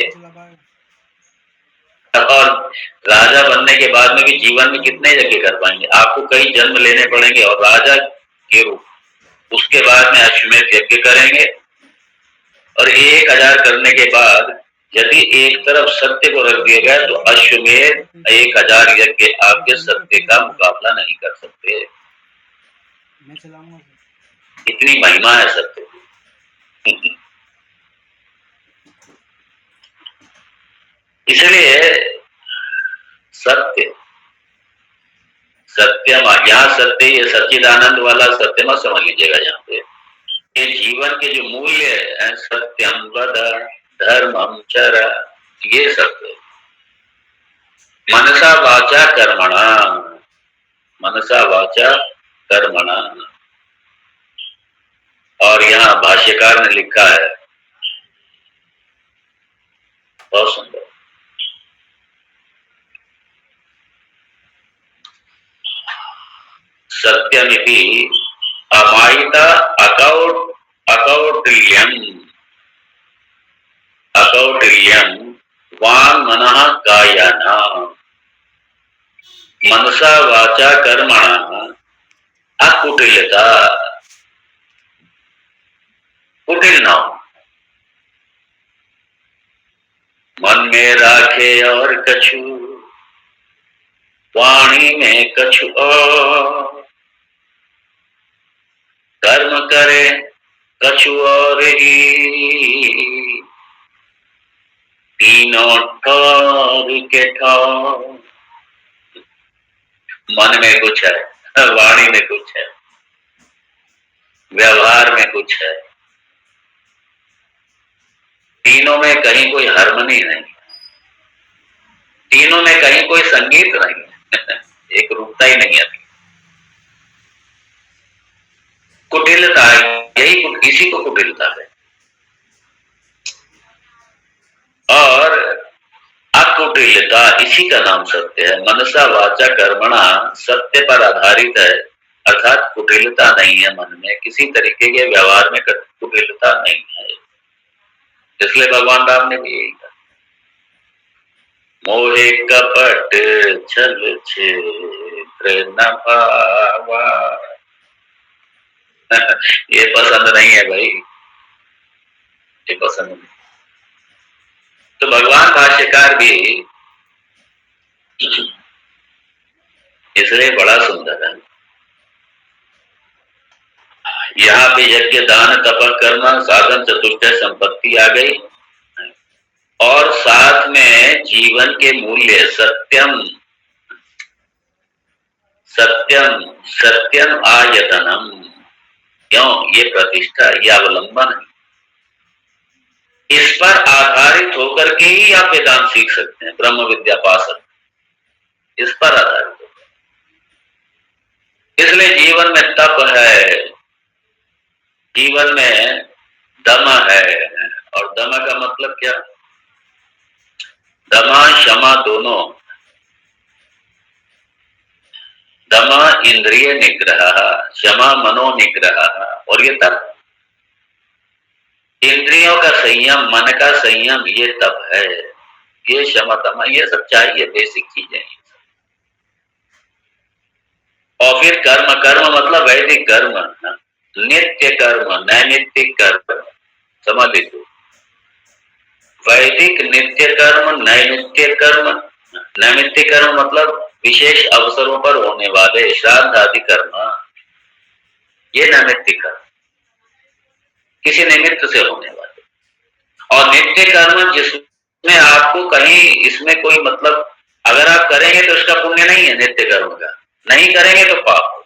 और राजा बनने के बाद में भी जीवन में कितने यज्ञ कर पाएंगे? आपको कई जन्म लेने पड़ेंगे और राजा के रूप, उसके बाद में अश्वमेध यज्ञ करेंगे और 1000 करने के बाद यदि एक तरफ सत्य को रख दिया गया तो अश्वमेध 1000 यज्ञ आपके सत्य का मुकाबला नहीं कर सकते। इतनी महिमा है सत्य की। इसलिए सत्य सत्यम, यहाँ सत्य ये सच्चिदानंद वाला सत्य मत समझ लीजिएगा। यहाँ पे ये जीवन के जो मूल्य है, सत्यम वद धर्मम चर, ये सत्य मनसा वाचा कर्मणा, मनसा वाचा कर्मणा। और यहाँ भाष्यकार ने लिखा है बहुत सुंदर, सत्यमिति अमायिता अकौटिल्यम, कौटिल्यम वांग मनः कायाना मनसा वाचा कर्मणा अकुटिलता। कुटिल ना हो, मन में राखे और कछु, वाणी में कछु और, कर्म करे कछु और ही, तीनों ठौर के ठौर। मन में कुछ है, वाणी में कुछ है, व्यवहार में कुछ है, तीनों में कहीं कोई हार्मनी नहीं, तीनों में कहीं कोई संगीत नहीं, एक रूपता ही नहीं आती। कुटिलता, यही इसी को कुटिलता है। और अकुटिलता इसी का नाम सत्य है। मनसा वाचा कर्मणा सत्य पर आधारित है, अर्थात कुटिलता नहीं है मन में, किसी तरीके के व्यवहार में कुटिलता नहीं है। इसलिए भगवान राम ने भी यही कहा, मोहे कपट छल छिद्र न भावा। ये पसंद नहीं है भाई, ये पसंद नहीं। तो भगवान भाष्यकार भी इसलिए बड़ा सुंदर है। यहाँ पे यज्ञ दान तप कर्म साधन चतुष्टय संपत्ति आ गई, और साथ में जीवन के मूल्य सत्यम सत्यम सत्यम आयतनम, क्यों ये प्रतिष्ठा, ये अवलंबन है, इस पर आधारित होकर के ही आप वेदांत सीख सकते हैं, ब्रह्म विद्या पा सकते हैं, इस पर आधारित होकर। इसलिए जीवन में तप है, जीवन में दम है। और दम का मतलब क्या? दमा क्षमा दोनों। दमा इंद्रिय निग्रह, क्षमा मनो निग्रह। और ये तप, इंद्रियों का संयम, मन का संयम, ये तप है, ये क्षमा दमा, ये सब चाहिए, बेसिक चीजें। और फिर कर्म, कर्म मतलब वैदिक कर्म, नित्य कर्म, नैमित्तिक कर्म, समझ लीजिए। वैदिक नित्य कर्म, नैमित्तिक कर्म। नैमित्तिक कर्म मतलब विशेष अवसरों पर होने वाले श्राद्ध आदि कर्म, ये नैमित्तिक कर्म, किसी निमित्त से होने वाले। और नित्य कर्म जिसमें आपको कहीं इसमें कोई मतलब, अगर आप करेंगे तो इसका पुण्य नहीं है, नित्य कर्म का, नहीं करेंगे तो पाप।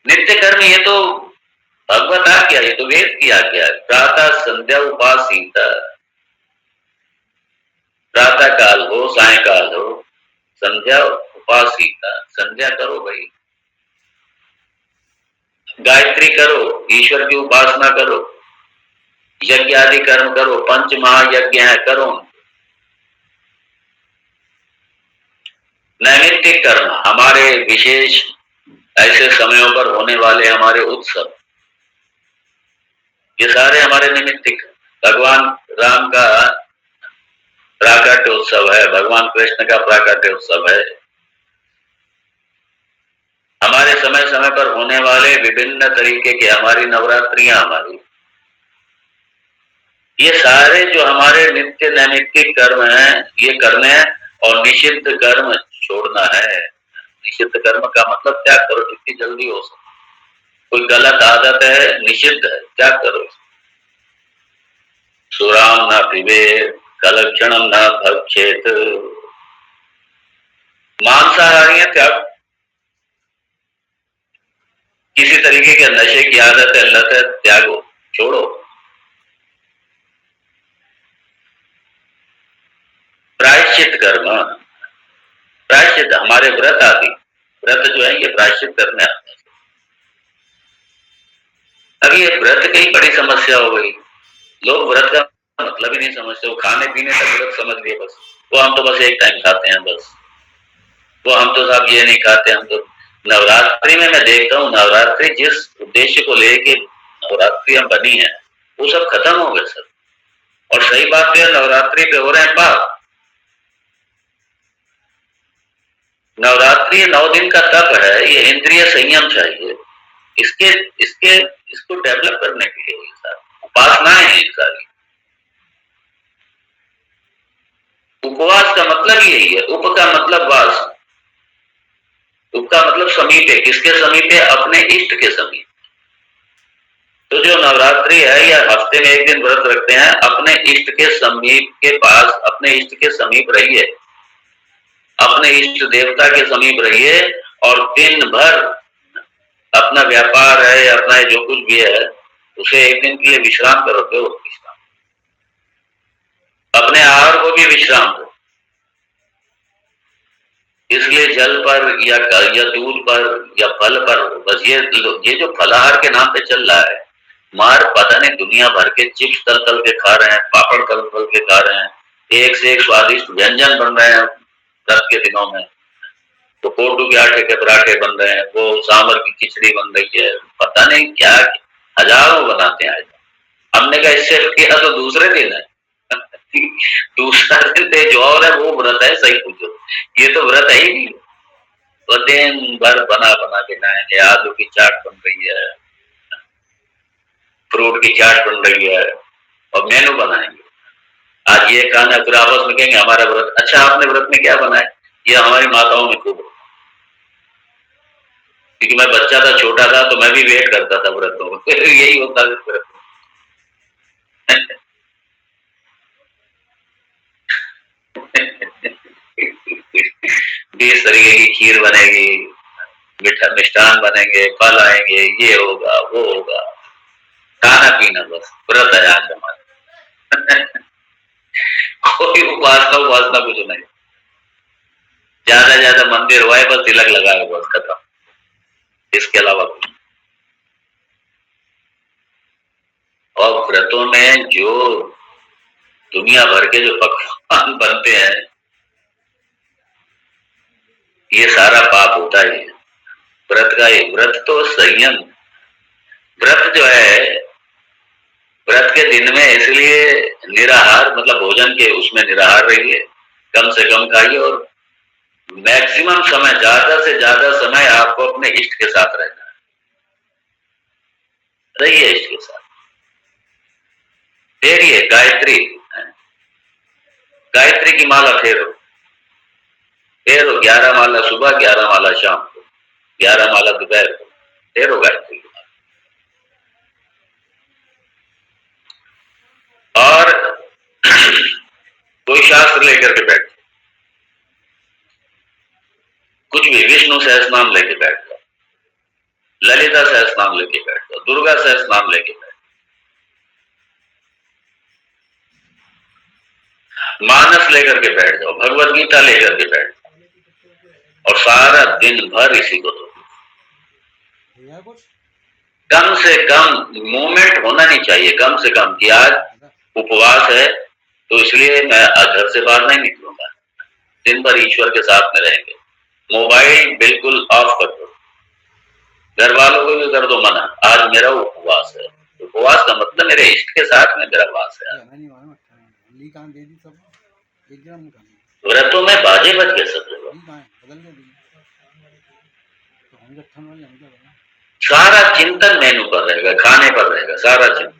नित्य कर्म ये तो भगवत आज्ञा, ये तो वेद की आज्ञा है। प्रातः संध्या उपासीता, प्रातः काल हो सायकाल हो, संध्या उपासीता, संध्या करो भाई, गायत्री करो, ईश्वर की उपासना करो, यज्ञ आदि कर्म करो, पंच महायज्ञ है करो। नैमित्तिक कर्म हमारे विशेष ऐसे समयों पर होने वाले हमारे उत्सव, ये सारे हमारे निमित्तिक। भगवान राम का प्राकट्य उत्सव है, भगवान कृष्ण का प्राकट्य उत्सव है, हमारे समय समय पर होने वाले विभिन्न तरीके के हमारी नवरात्रियां, हमारी ये सारे जो हमारे नित्य नैमित्तिक कर्म हैं, ये करने हैं। और निषिद्ध कर्म छोड़ना है। निषिद्ध कर्म का मतलब त्याग करो जितनी जल्दी हो सके। कोई गलत आदत है, निषिद्ध है, त्याग करो। सुराम न पिबेत, कलक्षणम न भक्षेत, मांसाहारी है त्याग। किसी तरीके के नशे की आदत है, लत है, त्यागो, छोड़ो। प्रायश्चित कर्म, प्रायश्चित हमारे व्रत आदि, व्रत जो है ये प्रायश्चित करने आते हैं। अभी ये व्रत की बड़ी समस्या हो गई, लोग व्रत का मतलब ही नहीं समझते। वो खाने पीने तक व्रत समझ लिए बस, वो हम तो बस एक टाइम खाते हैं बस, वो हम तो साहब ये नहीं खाते, हम तो। नवरात्रि में मैं देखता हूँ, नवरात्रि जिस उद्देश्य को लेके नवरात्रियां बनी है वो सब खत्म हो गए सब। और सही बात तो है, नवरात्रि पे हो रहे हैं पाप। नवरात्रि 9 दिन का तप है, ये इंद्रिय संयम चाहिए इसके इसके इसको डेवलप करने के लिए ये सारी उपासनाएं हैं सारी। उपवास का मतलब यही है, उप का मतलब वास, उप का मतलब समीप है। किसके समीप है? अपने इष्ट के समीप। तो जो नवरात्रि है या हफ्ते में एक दिन व्रत रखते हैं, अपने इष्ट के समीप के पास, अपने इष्ट के समीप रहिए, अपने इष्ट देवता के समीप रहिए और दिन भर अपना व्यापार है, अपना जो कुछ भी है, उसे एक दिन के लिए विश्राम करोगे, वो विश्राम, अपने आहार को भी विश्राम दो। इसलिए जल पर या दूध पर या फल पर, बस ये जो फलाहार के नाम पे चल रहा है, मार पता नहीं दुनिया भर के चिप्स तल तल के खा रहे हैं, पापड़ तल तल के खा रहे हैं, एक से एक स्वादिष्ट व्यंजन बन रहे हैं व्रत के दिनों में। तो कोटू के आटे के पराठे बन रहे हैं, वो सांभर की खिचड़ी बन रही है, पता नहीं क्या हजारों बनाते हैं। हमने कहा इससे किया तो दूसरे दिन है दूसरा दिन जो और है वो व्रत है, सही पूछो, ये तो व्रत है ही नहीं। तो दिन भर बना बना के खाएंगे, आलू की चाट बन रही है, फ्रूट की चाट बन रही है, और मेनू बनाएंगे आज ये खाना, फिर आपस में कहेंगे हमारा व्रत। अच्छा, आपने व्रत में क्या बनाया? ये हमारी माताओं में खूब, क्योंकि मैं बच्चा था, छोटा था, तो मैं भी वेट करता था व्रतों को यही होता है व्रत 20 तरीके की खीर बनेगी, मिष्ठान बनेंगे, फल आएंगे, ये होगा वो होगा, खाना पीना, बस व्रत है आज हमारा कोई उपासना कुछ नहीं, ज्यादा मंदिर हुआ है, बस तिलक लगाए, बस खत्म, इसके अलावा कुछ। और व्रतों में जो दुनिया भर के जो पकवान बनते हैं, ये सारा पाप होता ही है। व्रत तो संयम, व्रत जो है, व्रत के दिन में इसलिए निराहार, मतलब भोजन के उसमें निराहार रहिए, कम से कम खाइए, और मैक्सिमम समय, ज्यादा से ज्यादा समय आपको अपने इष्ट के साथ रहना है, रहिए इष्ट के साथ, फेरिए गायत्री की माला फेरो 11 माला सुबह, 11 माला शाम को, 11 माला दोपहर को, फेरो गायत्री की माला। और कोई शास्त्र लेकर के बैठ, कुछ भी, विष्णु सहस्त्र नाम लेके बैठ जाओ, ललिता सहस्त्र नाम लेके बैठ जाओ, दुर्गा सहस्त्र नाम लेके बैठ, मानस लेकर के बैठ जाओ, भगवत गीता लेकर के बैठ जाओ, और सारा दिन भर इसी को दो। कम से कम मोमेंट होना नहीं चाहिए, कम से कम, कि आज उपवास है तो इसलिए मैं घर से बाहर नहीं निकलूंगा, दिन भर ईश्वर के साथ में रहेंगे, मोबाइल बिल्कुल ऑफ कर दो, घर वालों को भी कर दो मना, आज मेरा उपवास है। उपवास का मतलब मेरे इष्ट के साथ में मेरा वास है। व्रतों में बाजे बज गए सब जगह, सारा चिंतन मेनू पर रहेगा, खाने पर रहेगा, सारा चिंतन,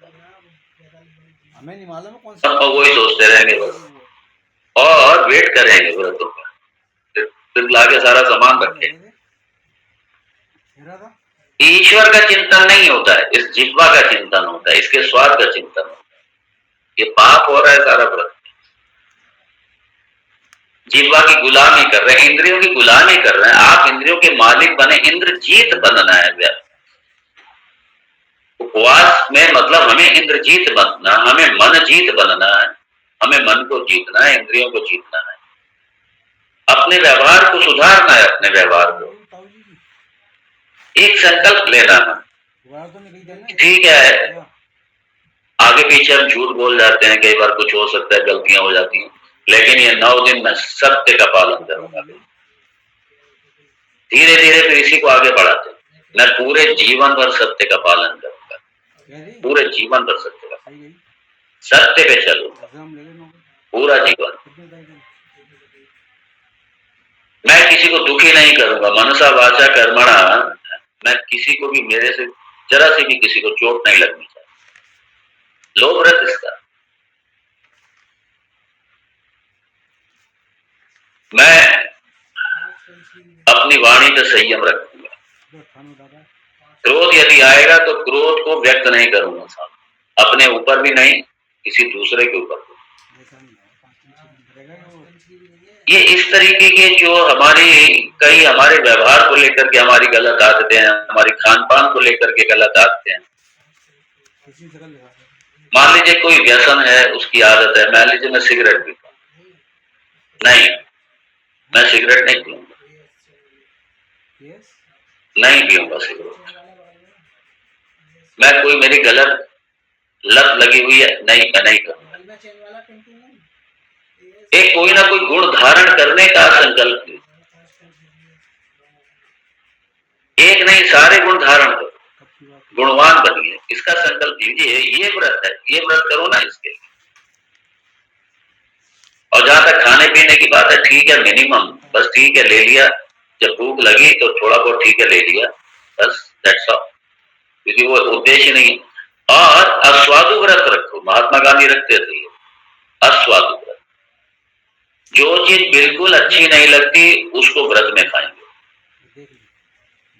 सब वही सोचते रहेंगे बस, और वेट करेंगे व्रतों का, फिर लाके सारा सामान रखेंगे। ईश्वर का चिंतन नहीं होता है, इस जिह्वा का चिंतन होता है, इसके स्वाद का चिंतन होता है। ये पाप हो रहा है सारा व्रत, जिह्वा की गुलामी कर रहे हैं, इंद्रियों की गुलामी कर रहे हैं। आप इंद्रियों के मालिक बने, इंद्रजीत बनना है व्यास। उपवास में मतलब हमें इंद्रजीत बनना, हमें मन जीत बनना है, हमें मन को जीतना है, इंद्रियों को जीतना है, अपने व्यवहार को सुधारना है, अपने व्यवहार को एक संकल्प लेना है। ठीक है, आगे पीछे हम झूठ बोल जाते हैं, कई बार कुछ हो सकता है, गलतियां हो जाती हैं, लेकिन ये 9 दिन में सत्य का पालन करूंगा। धीरे धीरे फिर इसी को आगे बढ़ाते, मैं पूरे जीवन भर सत्य का पालन करूंगा, पूरे जीवन भर सत्य का, सत्य पे चलो एग्जाम ले लेना पूरा जीवन। कितने तारीख है? मैं किसी को दुखी नहीं करूंगा, मनसा वाचा कर्मणा। मैं किसी को भी, मेरे से जरा से भी किसी को चोट नहीं लगनी चाहिए। लो व्रत इसका। मैं अपनी वाणी पे संयम रखूंगा। जो थानो दादा क्रोध यदि आएगा तो क्रोध को व्यक्त नहीं करूंगा साहब, अपने ऊपर भी नहीं, किसी दूसरे के ऊपर भी। ऐसा नहीं है, 5 दिन रहेगा ना वो। ये इस तरीके के जो कई हमारे व्यवहार को लेकर के हमारी गलत आदतें हैं, हमारी खान पान को लेकर के गलत आदतें हैं। किसी जगह लगा दे। मान लीजिए कोई व्यसन है, उसकी आदत है, मान लीजिए मैं सिगरेट पीता हूं, नहीं मैं सिगरेट नहीं पीऊंगा, यस नहीं पीऊंगा सिगरेट। मैं कोई मेरी गलत लत लगी हुई है, नहीं मैं नहीं करूंगा। एक कोई ना कोई गुण धारण करने का संकल्प लीजिए। एक नहीं, सारे गुण धारण करो, कब की बात है? गुणवान बनिए, इसका संकल्प लीजिए। ये व्रत है, ये व्रत करो ना इसके लिए। और जहां तक खाने पीने की बात है, ठीक है, मिनिमम बस ठीक है, ले लिया। जब भूख लगी तो थोड़ा बहुत ठीक है ले लिया, बस दैट्स ऑल, क्योंकि वो उद्देश्य नहीं है। और अस्वादु व्रत रखो, महात्मा गांधी रखते थे ये अस्वादु व्रत। जो चीज बिल्कुल अच्छी नहीं लगती उसको व्रत में खाएंगे, देख ली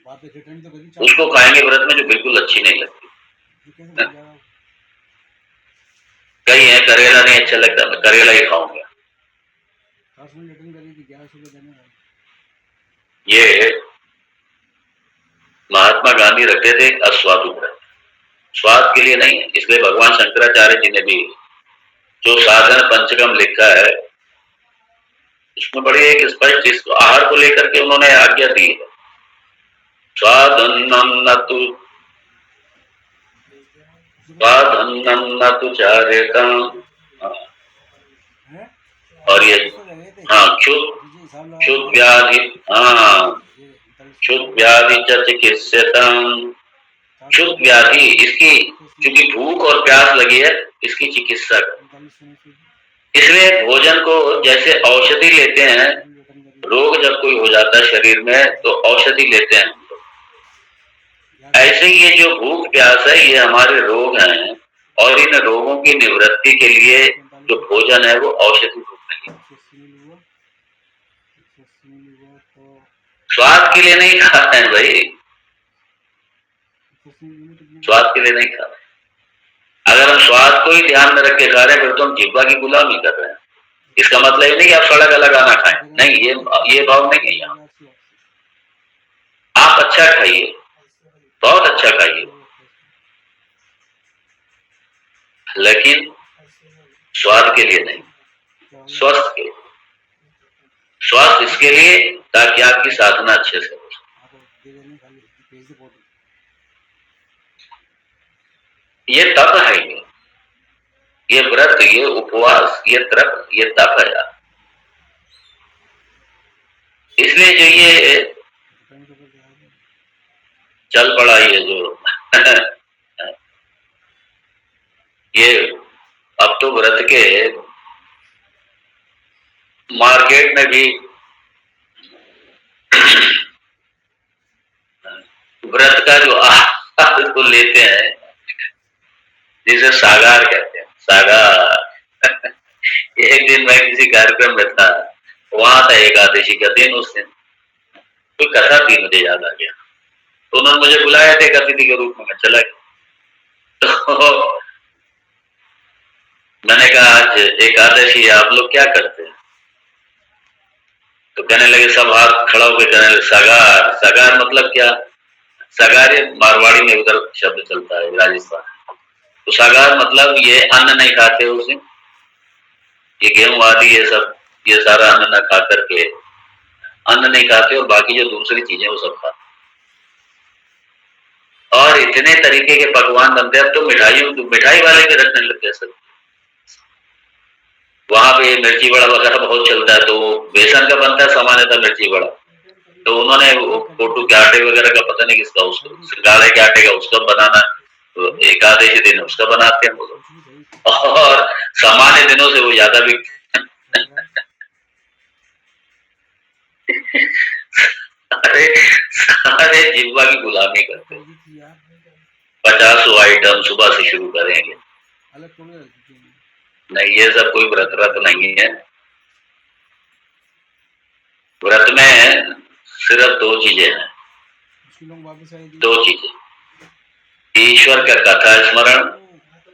बात पे रिटर्न तो करी उसको खाएंगे व्रत में, जो बिल्कुल अच्छी नहीं लगती। कैसे बन जाएगा? कई है करेला नहीं अच्छा लगता, मैं करेला ही खाऊंगा। 10 मिनट रिटर्न करी थी, 11 सुबह देने वाली। ये महात्मा गांधी रखते थे अस्वादु व्रत, स्वाद के लिए नहीं है। इसलिए भगवान शंकराचार्य जी ने भी जो साधन पंचकम लिखा है, उसमें बड़ी एक स्पष्ट इस आहार को लेकर के उन्होंने आज्ञा दी है। स्वादन्नम न तु चार्यताम। हैं? और ये हाँ क्षुद व्याधि, हाँ क्षुद व्याधि च चिकित्सतम। क्षुद व्याधि, इसकी क्योंकि भूख और प्यास लगी है, इसकी चिकित्सा कर। इसलिए भोजन को जैसे औषधि लेते हैं, रोग जब कोई हो जाता है शरीर में तो औषधि लेते हैं, ऐसे ही ये जो भूख प्यास है ये हमारे रोग हैं, और इन रोगों की निवृत्ति के लिए जो भोजन है वो औषधि रूप में है। स्वाद के लिए नहीं खाते हैं भाई, स्वाद के लिए नहीं खा रहे। अगर हम स्वाद को ही ध्यान में रख के खा रहे हैं, फिर तो हम जिह्वा की गुलामी कर रहे हैं। इसका मतलब ये नहीं कि आप सड़ा गला गाना खाएं, नहीं, ये भाव नहीं है यहाँ। आप अच्छा खाइए, बहुत अच्छा खाइए, लेकिन स्वाद के लिए नहीं, स्वस्थ के लिए। स्वास्थ्य इसके लिए ताकि आपकी साधना अच्छे से हो। ये तप है, ये व्रत, ये उपवास, ये तप है यार। इसलिए जो ये चल पड़ा ये जो ये अब तो व्रत के मार्केट में भी व्रत का जो आहार को लेते हैं, जिसे सागार कहते हैं, सागार। एक दिन मैं किसी कार्यक्रम में था, वहां था एकादशी का दिन, उस दिन कोई कथा थी, मुझे याद आ गया, तो उन्होंने मुझे बुलाया थे अतिथि के रूप में, मैं चला गया। तो मैंने कहा आज एकादशी है, आप लोग क्या करते हैं? तो कहने लगे, सब हाथ खड़ा होकर कहने लगे सागार। सागार मतलब क्या? सागार ये मारवाड़ी में उधर शब्द चलता है, राजस्थान। तो सागार मतलब ये अन्न नहीं खाते उस दिन, ये गेहूं आदि ये सब, ये सारा अन्न न खा करके, अन्न नहीं खाते और बाकी जो दूसरी चीजें वो सब खाते। और इतने तरीके के पकवान बनते हैं, अब तो मिठाई वाले भी रखने लग गए सब। वहां पे मिर्ची बड़ा वगैरह बहुत चलता है, तो बेसन का बनता है सामान्यतः मिर्ची बड़ा, तो उन्होंने फोटो के आटे वगैरह का पता नहीं किसका, उसको सिंगाड़े के आटे का उसका बनाना, तो एकादशी दिन उसका बनाते हैं वो लोग। और सामान्य दिनों से वो ज्यादा भी सारे सारे जिह्वा की गुलामी करते हैं। 50 आइटम सुबह से शुरू करेंगे। अलग थोड़ी रहती है। नहीं, ये सब कोई व्रत नहीं है। व्रत में सिर्फ दो चीजें हैं, उसके लोग वापस आए थे। दो चीजें, ईश्वर का कथा स्मरण।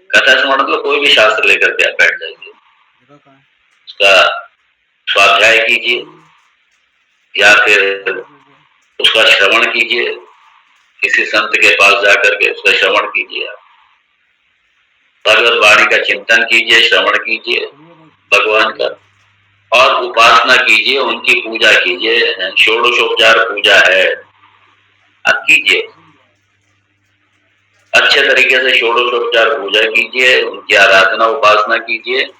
कथा स्मरण मतलब कोई भी शास्त्र लेकर के आप बैठ जाइए, जगह कहाँ है? उसका स्वाध्याय कीजिए या फिर उसका श्रवण कीजिए, किसी संत के पास जाकर के उसका श्रवण कीजिए, भगवत वाणी का चिंतन कीजिए, श्रवण कीजिए भगवान का, और उपासना कीजिए, उनकी पूजा कीजिए। षोडशोपचार पूजा है, आप कीजिए अच्छे तरीके से, षोडशोपचार पूजा कीजिए, उनकी आराधना उपासना कीजिए।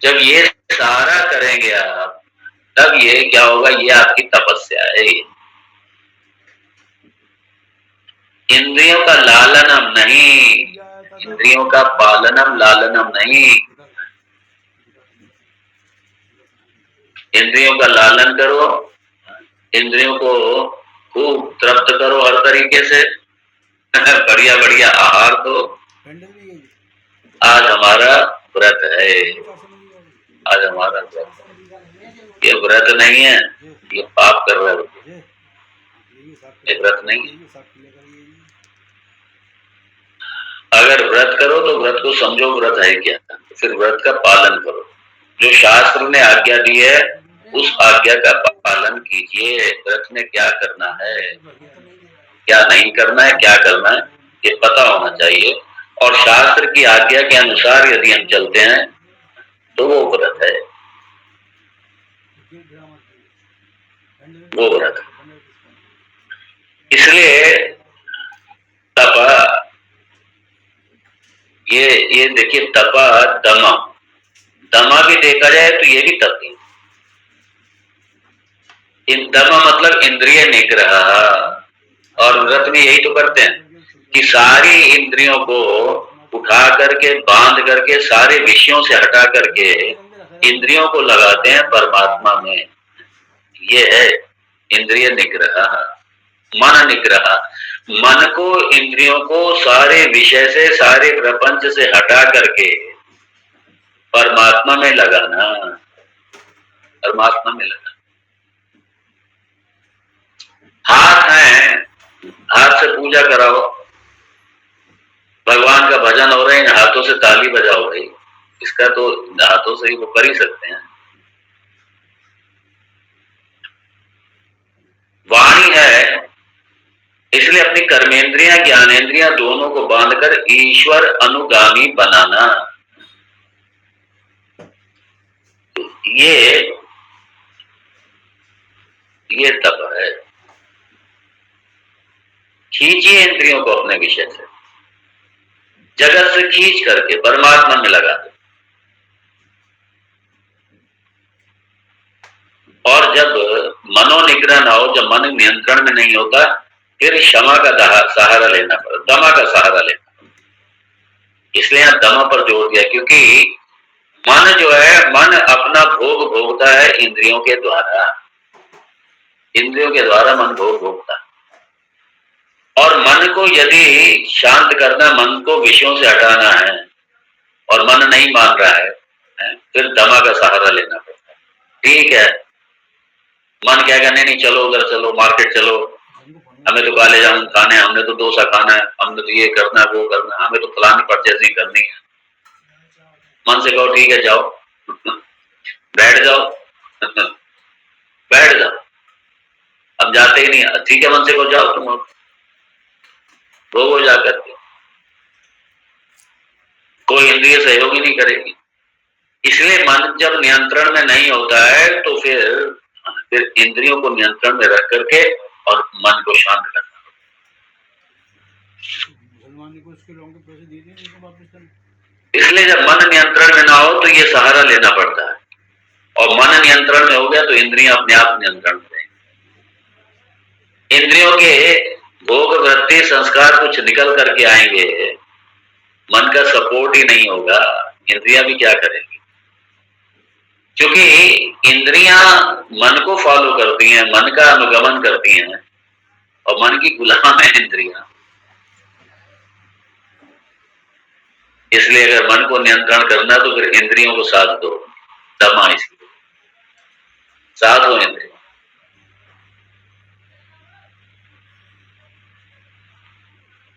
जब ये सारा करेंगे आप, तब ये क्या होगा, ये आपकी तपस्या है। इंद्रियों का लालनम नहीं, इंद्रियों का पालनम लालनम नहीं। इंद्रियों का लालन करो, इंद्रियों को खूब तृप्त करो हर तरीके से, बढ़िया बढ़िया आहार दो। आज हमारा व्रत है, आज हमारा व्रत। ये व्रत नहीं है, ये पाप कर रहे हो, ये व्रत नहीं है। अगर व्रत करो तो व्रत को समझो व्रत है क्या, फिर व्रत का पालन करो। जो शास्त्र ने आज्ञा दी है उस आज्ञा का पालन कीजिए। व्रत में क्या करना है, क्या नहीं करना है, क्या करना है, ये पता होना चाहिए। और शास्त्र की आज्ञा के अनुसार यदि हम चलते हैं तो वो व्रत है, वो व्रत। इसलिए तपा, ये देखिए, तपा दमा, दमा भी देखा जाए तो ये भी तप है। दमा मतलब इंद्रिय निग्रह, और व्रत में यही तो करते हैं कि सारी इंद्रियों को उठा करके, बांध करके, सारे विषयों से हटा करके इंद्रियों को लगाते हैं परमात्मा में। ये है इंद्रिय निग्रह, मन निग्रह। मन को, इंद्रियों को सारे विषय से, सारे प्रपंच से हटा करके परमात्मा में लगाना, परमात्मा में लगाना। हाथ है, हाथ से पूजा कराओ, भगवान का भजन हो रहे हैं, हाथों से ताली बजाओ भाई, इसका तो हाथों से ही वो कर ही सकते हैं। वाणी है, इसलिए अपनी कर्मेंद्रियां ज्ञानेंद्रियां दोनों को बांधकर ईश्वर अनुगामी बनाना, ये तप है। खींचिए इंद्रियों को अपने विषय से, जगत से खींच करके परमात्मा में लगा दो। और जब मनोनिग्रह ना हो, जब मन नियंत्रण में नहीं होता, फिर क्षमा का सहारा लेना पड़ता, दमा का सहारा लेना पड़ता। इसलिए यहां दमा पर जोर दिया, क्योंकि मन जो है, मन अपना भोग भोगता है इंद्रियों के द्वारा, इंद्रियों के द्वारा मन भोग भोगता है। और मन को यदि शांत करना, मन को विषयों से हटाना है और मन नहीं मान रहा है, फिर दमा का सहारा लेना पड़ता है। ठीक है, मन क्या कहने, नहीं चलो उधर चलो, मार्केट चलो, हमें तो काले जामुन खाने, हमने तो डोसा खाना है, हमने तो ये करना है, वो करना है, हमें तो फलानी परचेजिंग करनी है। मन से कहो ठीक है जाओ, बैठ जाओ, बैठ जाओ, हम जाते ही नहीं। ठीक है, मन से कहो जाओ, तुम भोगो जाकर के, कोई इंद्रिय सहयोग ही नहीं करेगी। इसलिए मन जब नियंत्रण में नहीं होता है तो फिर इंद्रियों को नियंत्रण में रख करके और मन को शांत करना। इसलिए जब मन नियंत्रण में ना हो तो ये सहारा लेना पड़ता है, और मन नियंत्रण में हो गया तो इंद्रियां अपने आप नियंत्रण में। इंद्रियों के भोग वृत्ति संस्कार कुछ निकल करके आएंगे, मन का सपोर्ट ही नहीं होगा, इंद्रियां भी क्या करेंगी? क्योंकि इंद्रियां मन को फॉलो करती हैं, मन का अनुगमन करती हैं और मन की गुलाम है इंद्रियां। इसलिए अगर मन को नियंत्रण करना तो फिर इंद्रियों को साथ दो, दमा इसलिए साथ हो इंद्रियों।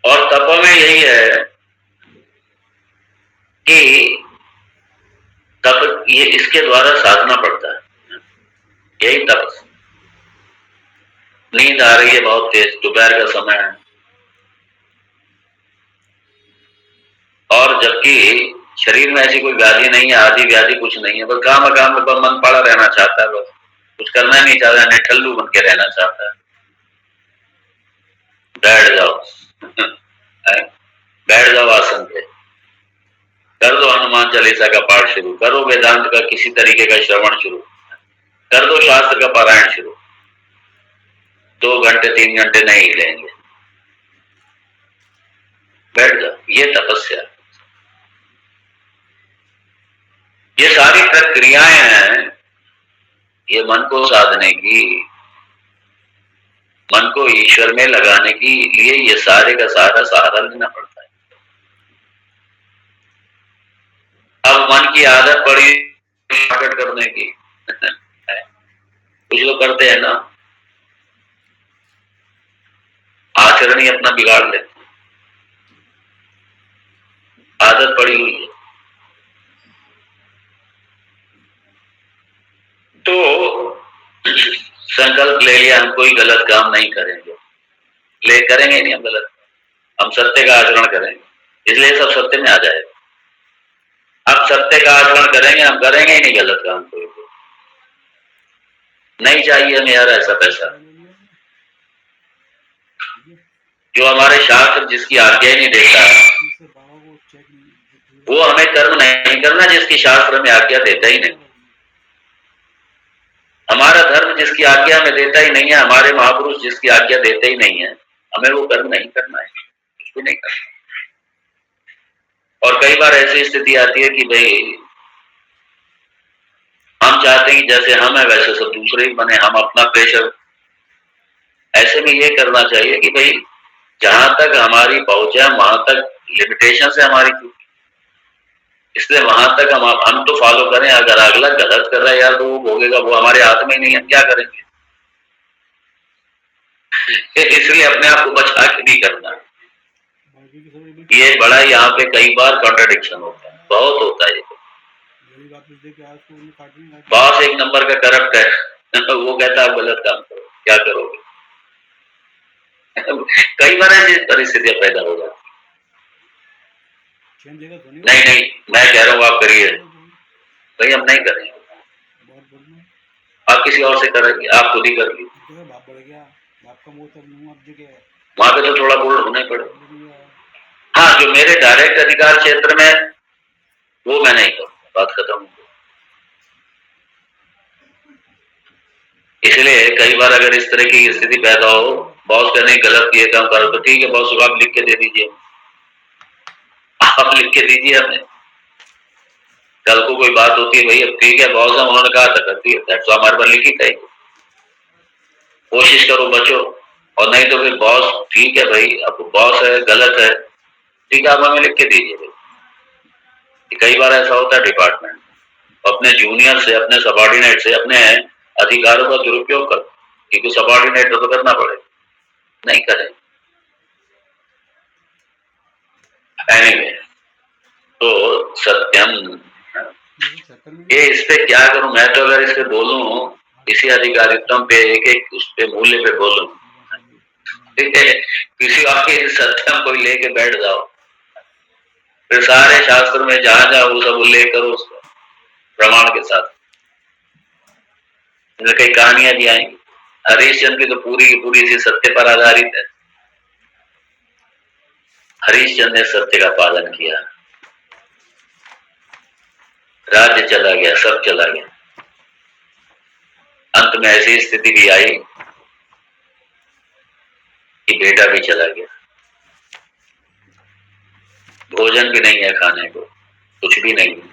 और तप में यही है कि तप ये इसके द्वारा साधना पड़ता है, यही तप। नींद आ रही है बहुत तेज, दोपहर का समय है, और जबकि शरीर में ऐसी कोई व्याधि नहीं है, आदि व्याधि कुछ नहीं है, बस काम में मन पड़ा रहना चाहता है, बस कुछ करना नहीं चाहता है, निठल्लू बन के रहना चाहता है। बैठ जाओ बैठ जाओ आसन पे, कर दो हनुमान चालीसा का पाठ शुरू, करो वेदांत का किसी तरीके का श्रवण शुरू, कर दो शास्त्र का पारायण शुरू। 2 घंटे 3 घंटे नहीं हिलेंगे, बैठ जाओ, ये तपस्या। ये सारी प्रक्रियाएं हैं ये मन को साधने की, मन को ईश्वर में लगाने की लिए ये सारे का सारा सहारा लेना पड़ता है। अब मन की आदत पड़ी प्रकट करने की कुछ लोग करते हैं ना, आचरण ही अपना बिगाड़ लेते, आदत पड़ी हुई है। तो संकल्प ले लिया हम कोई गलत काम नहीं करेंगे, करेंगे नहीं हम गलत, हम सत्य का आचरण करेंगे, इसलिए सब सत्य में आ जाएगा। अब सत्य का आचरण करेंगे, हम करेंगे ही नहीं गलत काम, कोई नहीं चाहिए हमें यार ऐसा पैसा। जो हमारे शास्त्र जिसकी आज्ञा ही नहीं देता वो हमें कर्म नहीं करना जिसकी शास्त्र हमें आज्ञा देता ही नहीं। हमारा धर्म जिसकी आज्ञा हमें देता ही नहीं है, हमारे महापुरुष जिसकी आज्ञा देते ही नहीं है, हमें वो कर्म नहीं करना है, कुछ भी नहीं करना। और कई बार ऐसी स्थिति आती है कि भाई हम चाहते हैं जैसे हम है वैसे सब दूसरे ही बने, हम अपना प्रेशर। ऐसे में ये करना चाहिए कि भाई जहां तक हमारी पहुंच है वहां तक लिमिटेशन है हमारी, इसलिए वहां तक हम तो फॉलो करें। अगर अगला गलत कर रहा है यार तो वो भोगेगा, वो हमारे हाथ में ही नहीं है, क्या करेंगे। इसलिए अपने आप को बचा के नहीं करना। ये बड़ा यहाँ पे कई बार कॉन्ट्रडिक्शन होता है, बहुत होता है। बॉस एक नंबर का करप्ट है वो कहता है आप गलत काम करो, क्या करोगे। कई बार ऐसी परिस्थितियां पैदा हो जाती। नहीं मैं कह रहा हूँ आप करिए, भाई हम नहीं करेंगे, आप किसी और से करेंगे, आप खुद ही कर लीजिए। वहां पे तो थोड़ा बोल्ड होना ही पड़ेगा। हाँ, जो मेरे डायरेक्ट अधिकार क्षेत्र में वो मैं नहीं करूँ, बात खत्म। इसलिए कई बार अगर इस तरह की स्थिति पैदा हो, बॉस कहने गलत किए काम करो, तो ठीक है बॉस आप लिख के दे दीजिए, आप लिख के दीजिए हमें। कल को कोई बात होती है भाई अब ठीक है बॉस है उन्होंने कहा था करती है, तो हमारे पर लिखी कहीं कोशिश करो बचो, और नहीं तो फिर बॉस ठीक है भाई अब बॉस है गलत है, ठीक है आप हमें लिख के दीजिए भाई। कई बार ऐसा होता है डिपार्टमेंट अपने जूनियर से, अपने सबॉर्डिनेट से अपने अधिकारों का दुरुपयोग कर, क्योंकि सबॉर्डिनेट तो करना पड़ेगा, नहीं करें। एनीवे, तो सत्यम ये इस पे क्या करूं मैं, तो अगर इसे बोलूं इसी अधिकारित्व पे एक उस पे मूल्य पे बोलूं, ठीक है, किसी आपके सत्यम कोई लेके बैठ जाओ, फिर सारे शास्त्र में जहां जहां वो सब उल्लेख करो उसको प्रमाण के साथ। कई कहानियां भी आएंगी, हरिश्चंद्र की तो पूरी की पूरी इसी सत्य पर आधारित है। हरिश्चंद्र ने सत्य का पालन किया, राज्य चला गया, सब चला गया, अंत में ऐसी स्थिति भी आई कि बेटा भी चला गया। भोजन भी नहीं है खाने को, कुछ भी नहीं है,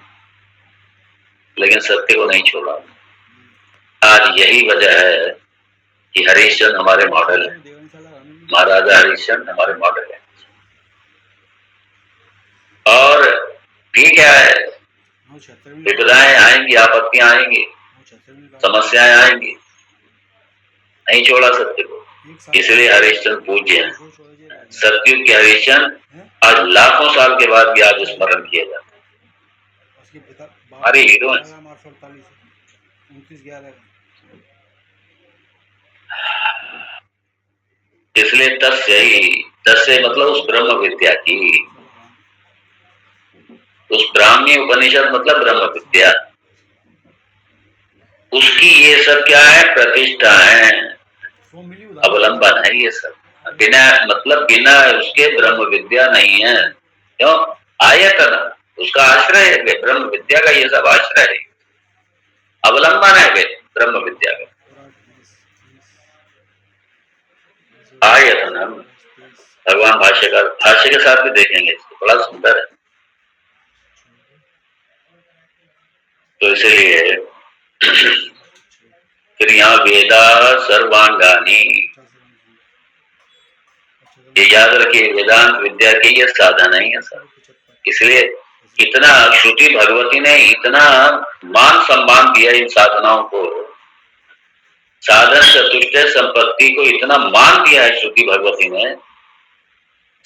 लेकिन सत्य को नहीं छोड़ा। आज यही वजह है कि हरिश्चंद्र हमारे मॉडल है, महाराजा हरिश्चंद्र हमारे मॉडल है। और भी क्या है, विपदाएं आएंगी, आपत्तियां आएंगी, समस्याएं आएंगी, नहीं छोड़ा सत्य को। इसलिए हरिश्चंद्र पूज्य है। सतयुग के हरिश्चंद्र आज लाखों साल के बाद भी आज स्मरण किया जाता है। हमारे हीरो इसलिए तस्य मतलब उस ब्रह्म विद्या की, उस ब्राह्मी उपनिषद मतलब ब्रह्म विद्या, उसकी ये सब क्या है, प्रतिष्ठा है, अवलंबन है ये सब। बिना मतलब बिना उसके ब्रह्म विद्या नहीं है। क्यों? आयतन उसका आश्रय है, ब्रह्म विद्या का ये सब आश्रय है, अवलंबन है ब्रह्म विद्या का। आयतन भगवान भाष्य के साथ भी देखेंगे, इसको बड़ा सुंदर है। तो इसलिए फिर यहाँ वेदा सर्वांगानी, ये याद रखिए, वेदांत विद्या के ये साधन है ये सब। इसलिए इतना श्रुति भगवती ने इतना मान सम्मान दिया इन साधनाओं को, साधन चतुष्टय संपत्ति को इतना मान दिया है श्रुति भगवती ने।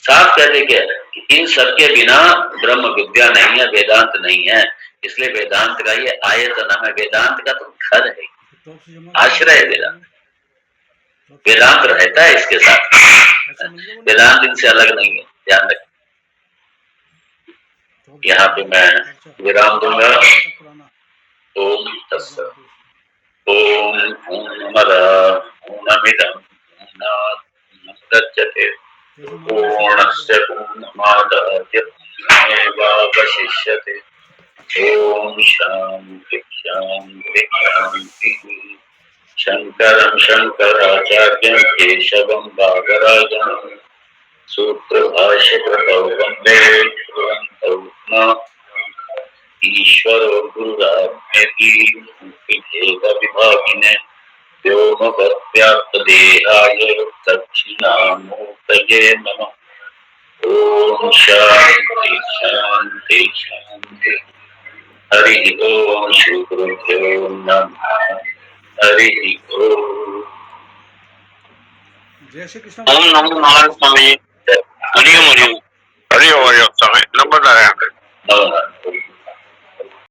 साफ कहते क्या कि इन सबके बिना ब्रह्म विद्या नहीं है, वेदांत नहीं है। इसलिए वेदांत का ये आयतन है, वेदांत का तो घर है, आश्रय है वेदांत। वेदांत रहता है इसके साथ, वेदांत इनसे अलग नहीं है, ध्यान रखें। यहाँ पे मैं विराम दूंगा। ओम तत्सत्। ओम पूर्णमदः पूर्णमिदं पूर्णात् पूर्णमुदच्यते पूर्णस्य पूर्णमादाय पूर्णमेवावशिष्यते। ओम शांति शांति शांति। शंकरं शंकराचार्यं केशवं बादरायणं सूत्रभाष्यकृतौ वन्दे भगवन्तौ पुनः। ईश्वरो गुरुरात्मेति भेदविभागिने व्योमवद्व्याप्तदेहाय दक्षिणामूर्तये नमः। ओम शांति शांति शांति। हरि ओम श्री गुरुभ्यो नमः। हरि ओम। जय श्री कृष्ण। ओम नमो नारायण स्वामी। हरि ओम स्वामी। नंबर